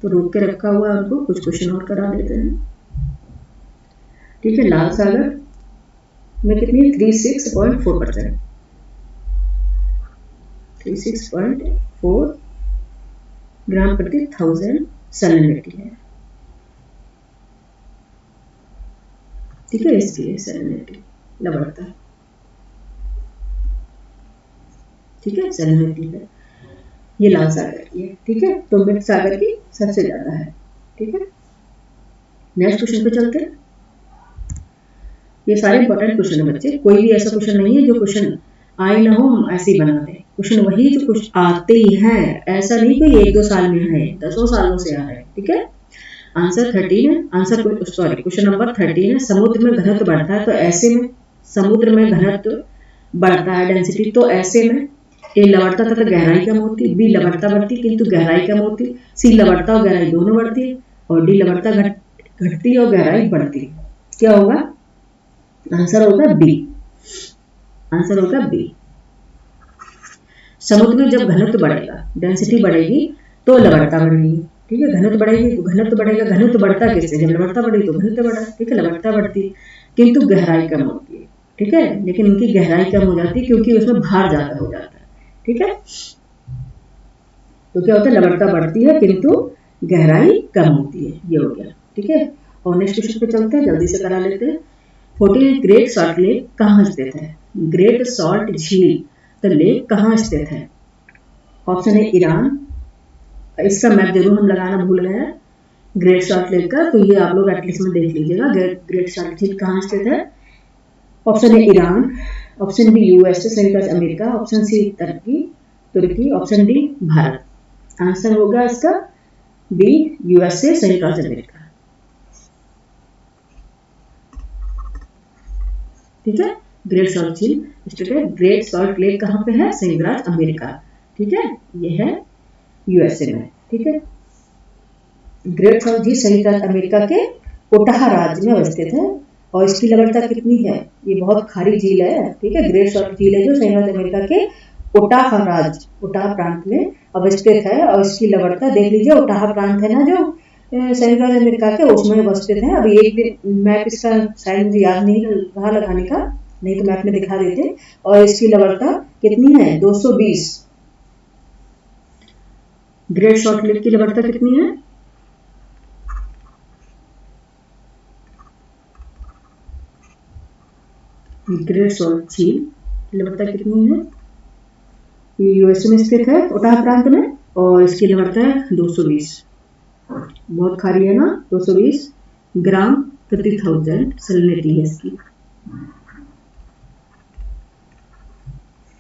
Speaker 1: तो रोक के रखा हुआ है उनको, कुछ क्वेश्चन और करा देते हैं। ठीक है, लाल सागर में कितनी है? 36.4%। 36.4 ग्राम प्रति 1000 सैलिनिटी है। ठीक है, इसकी सैलिनिटी लवणता। ठीक है, सैलिनिटी है, ये लाल सागर की है। ठीक है, तो मृत सागर की सबसे ज्यादा है। ठीक है, नेक्स्ट क्वेश्चन पे चलते हैं। ये सारे इंपॉर्टेंट क्वेश्चन है बच्चे, कोई भी ऐसा क्वेश्चन नहीं है जो क्वेश्चन आए ना हो हम ऐसे ही बनाते हैं। क्वेश्चन वही जो कुछ आते ही हैं, ऐसा नहीं कोई 1-2 साल में है, 10 सालों से आ रहा है। ठीक है, आंसर 13 है। क्वेश्चन नंबर 13 है। समुद्र में घनत्व बढ़ता है तो ऐसे में, समुद्र में घनत्व बढ़ता है डेंसिटी, तो ऐसे में ए लवणता तथा गहराई कम होती, बी लवणता बढ़ती किंतु गहराई कम होती, सी लवणता और गहराई दोनों बढ़ती है, और डी लवणता घटती और गहराई बढ़ती। क्या होगा? आंसर होगा बी। आंसर होगा बी। समुद्र में जब घनत्व बढ़ेगा, डेंसिटी बढ़ेगी तो लवणता बढ़ेगी। ठीक है, घनत्व बढ़ेगी तो घनत्व बढ़ेगा। घनत्व बढ़ता किससे? जब लवणता बढ़ेगी तो घनत्व बढ़ा। ठीक है, लवणता बढ़ती किंतु गहराई कम होती है। ठीक है, लेकिन उनकी गहराई कम हो जाती है क्योंकि उसमें भार ज्यादा हो जाता है। ठीक है, तो क्या होता है? लवणता बढ़ती है किंतु गहराई कम होती है। ये हो गया। ठीक है, और नेक्स्ट क्वेश्चन पे चलते हैं, जल्दी से करा लेते हैं। 14 ग्रेट सॉल्ट लेक कहाँ स्थित है? ग्रेट सॉल्ट झील द लेक कहाँ स्थित है? ऑप्शन है ईरान, इसका मैप जरूर हम लगाना भूल गए हैं ग्रेट सॉल्ट लेक का, तो ये आप लोग एटलीस्ट में देख लीजिएगा ग्रेट सॉल्ट झील कहाँ स्थित है। ऑप्शन है ईरान, ऑप्शन बी यूएसए संयुक्त राज्य अमेरिका, ऑप्शन सी तुर्की, ऑप्शन डी भारत। आंसर होगा इसका बी यूएसए संयुक्त राज्य अमेरिका। ठीक है, ग्रेट सॉल्ट झील स्टेट, ग्रेट सॉल्ट लेक कहाँ पे है? संयुक्त राज्य अमेरिका। ठीक है, ये है यूएसए में। ठीक है, ग्रेट सॉल्ट झील संयुक्त राज्य अमेरिका के ओटाहा राज्य में अवस्थित है और इसकी लवणता कितनी है? ये बहुत खारी झील है। ठीक है, ग्रेट सॉल्ट झील है जो संयुक्त राज्य अमेरिका के ओटाहा प्रांत में अवस्थित है और इसकी लवणता देख लीजिए। ओटाहा प्रांत है ना जो संयुक्त राज्य अमेरिका के, उसमें अवस्थित है। अभी एक दिन मैप इसका शायद मुझे याद नहीं रहा लगाने का, नहीं तो मैप में दिखा देते। और इसकी लवणता कितनी है? 220। ग्रेट सॉल्ट लेक की लवणता कितनी है? ग्रेट सॉल्ट झील की लवणता कितनी है? ये यूएसए में स्थित है ओटाहा प्रांत में और इसकी लवणता है 220। बहुत खारी है ना। 220 ग्राम प्रति 1000 सैलिनिटी है इसकी।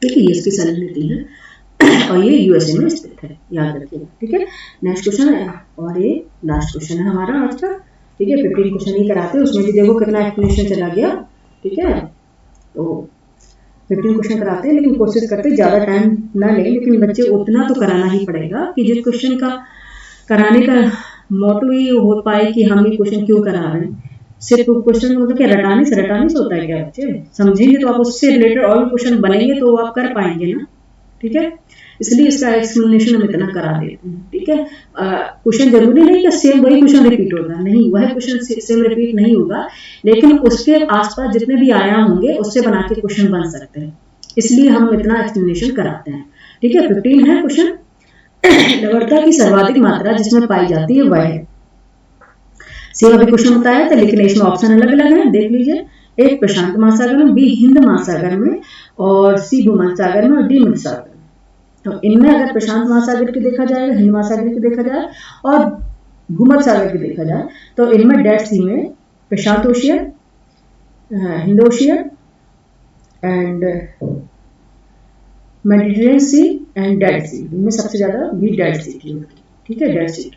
Speaker 1: ठीक है, ये इसकी सैलिनिटी है और ये यूएसए में स्थित है, याद रखिएगा। ठीक है, नेक्स्ट क्वेश्चन है और ये लास्ट क्वेश्चन है हमारा आज का। ठीक है, 15 क्वेश्चन ही कराते हैं, उसमें भी देखो कितना एक्सप्लेनेशन चला गया। ठीक है, तो 15 क्वेश्चन कराते हैं, लेकिन कोशिश करते हैं ज्यादा टाइम ना लें, लेकिन बच्चे उतना तो कराना ही पड़ेगा कि जिस क्वेश्चन का कराने का मोटो ही हो पाए कि हम ये क्वेश्चन क्यों करा रहे हैं। सिर्फ क्वेश्चन मतलब क्या रटाने से होता है क्या? बच्चे समझेंगे तो आप उससे रिलेटेड और भी क्वेश्चन बनेंगे तो आप कर पाएंगे ना। ठीक है, इसलिए इसका एक्सप्लेनेशन हम इतना करा देते हैं। ठीक है, क्वेश्चन जरूरी नहीं कि सेम वही क्वेश्चन रिपीट होगा, नहीं, वह क्वेश्चन सेम रिपीट नहीं होगा, लेकिन उसके आसपास जितने भी आयाम होंगे उससे बना के क्वेश्चन बन सकते हैं, इसलिए हम इतना एक्सप्लेनेशन कराते हैं। ठीक है, 15 है क्वेश्चन। लवणता की सर्वाधिक मात्रा जिसमें पाई जाती है वह है, सेम अभी क्वेश्चन बताया था, लेकिन इसमें ऑप्शन अलग अलग है, देख लीजिए। एक प्रशांत महासागर में, बी हिंद महासागर में, और सी भूमध्य सागर में, और डी मध्य सागर में। तो इनमें अगर प्रशांत महासागर की देखा जाए, हिंद महासागर की देखा जाए और भूमध्य सागर की देखा जाए, तो इनमें डेड सी में प्रशांत ocean, Hind ocean and Mediterranean Sea and Dead Sea, इनमें सबसे ज्यादा भी डेड सी की होती है। ठीक है, डेड सी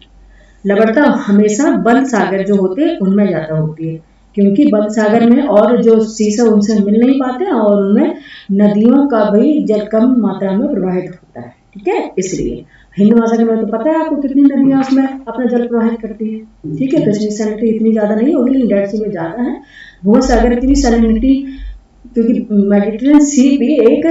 Speaker 1: लवणता हमेशा बंद सागर जो होते हैं उनमें ज्यादा होती है, क्योंकि बंद सागर में और जो सीसा उनसे मिल नहीं पाते और उनमें नदियों का भी जल कम मात्रा में प्रवाहित होता है। ठीक है, इसलिए हिंद महासागर में तो पता है आपको कितनी नदियां उसमें अपना जल प्रवाहित करती है। ठीक है, तो इसमें सैलिनिटी इतनी ज्यादा नहीं होगी, लेकिन डेड सी में ज्यादा है। भूमध्य सागर की भी सैलिनिटी, क्योंकि मेडिटेरियन सी भी एक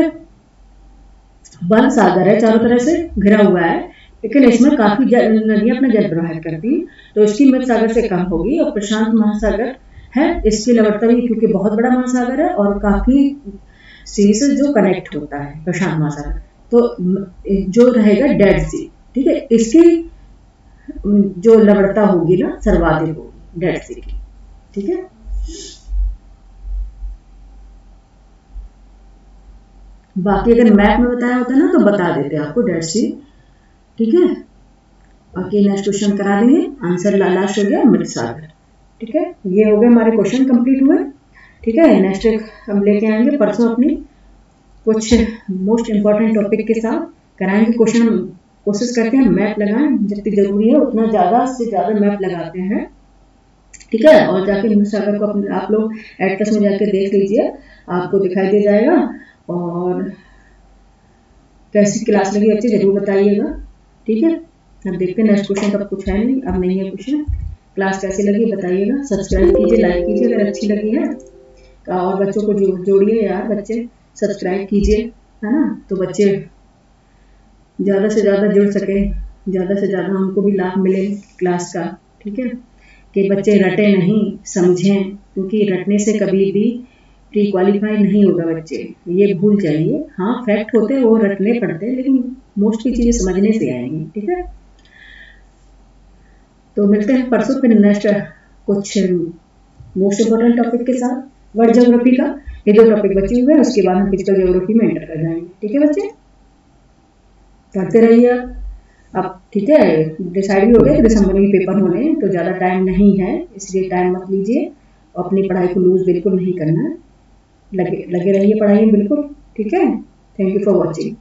Speaker 1: बंद सागर है, चारों तरह से घिरा हुआ है, लेकिन इसमें काफी नदियां अपना जल प्रवाहित करती है, तो इसकी मध्य सागर से कम होगी। और प्रशांत महासागर है, इसकी लवणता भी क्योंकि बहुत बड़ा महासागर है और काफी सी से जो कनेक्ट होता है प्रशांत महासागर, तो जो रहेगा डेड सी। ठीक है, इसकी जो लवणता होगी ना सर्वाधिक होगी डेड सी की। ठीक है, बाकी अगर मैप में बताया होता ना तो बता देते आपको डेड सी। ठीक है, बाकी नेक्स्ट क्वेश्चन करा देंगे। आंसर लास्ट हो गया मध्य सागर। ठीक है, ये हो गए हमारे क्वेश्चन कंप्लीट हुए। ठीक है, नेक्स्ट हम लेके आएंगे परसों अपनी कुछ मोस्ट इंपॉर्टेंट टॉपिक के साथ कराएंगे क्वेश्चन। कोशिश करते हैं मैप लगाएं, जितनी जरूरी है उतना ज्यादा से ज्यादा मैप लगाते हैं। ठीक है, और जाके मध्य सागर को आप लोग एटलस में जाके देख लीजिए, आपको दिखाई दे जाएगा। और कैसी क्लास लगी बच्चे जरूर बताइएगा। ठीक है, अब देखते हैं नेक्स्ट क्वेश्चन तब कुछ है नहीं, अब नहीं है क्वेश्चन। क्लास कैसी लगी बताइएगा, सब्सक्राइब कीजिए, लाइक कीजिए अगर अच्छी लगी है, और बच्चों को जोड़िए यार, बच्चे सब्सक्राइब कीजिए, है ना, तो बच्चे ज़्यादा से ज़्यादा जुड़ सके, ज़्यादा से ज़्यादा हमको भी लाभ मिले क्लास का। ठीक है, कि बच्चे रटे नहीं, समझें, क्योंकि रटने से कभी भी प्री क्वालिफाई नहीं होगा बच्चे, ये भूल जाइए। हाँ, फैक्ट होते हैं वो रटने पड़ते हैं, लेकिन मोस्टली चीजें समझने से आएंगी। ठीक है, तो मिलते हैं परसों फिर नेक्स्ट कुछ मोस्ट इम्पोर्टेंट टॉपिक के साथ। वर्ल्ड ज्योग्राफी का ये 2 टॉपिक बचे हुए हैं, उसके बाद हम फिजिकल ज्योग्राफी में एंटर कर जाएंगे। ठीक है बच्चे, पढ़ते रहिए अब। ठीक है, डिसाइड भी हो गया कि दिसंबर में पेपर होने, तो ज़्यादा टाइम नहीं है, इसलिए टाइम मत लीजिए, अपनी पढ़ाई को लूज बिल्कुल नहीं करना है। लगे लगे रहिए पढ़ाई में बिल्कुल। ठीक है, थैंक यू फॉर वॉचिंग।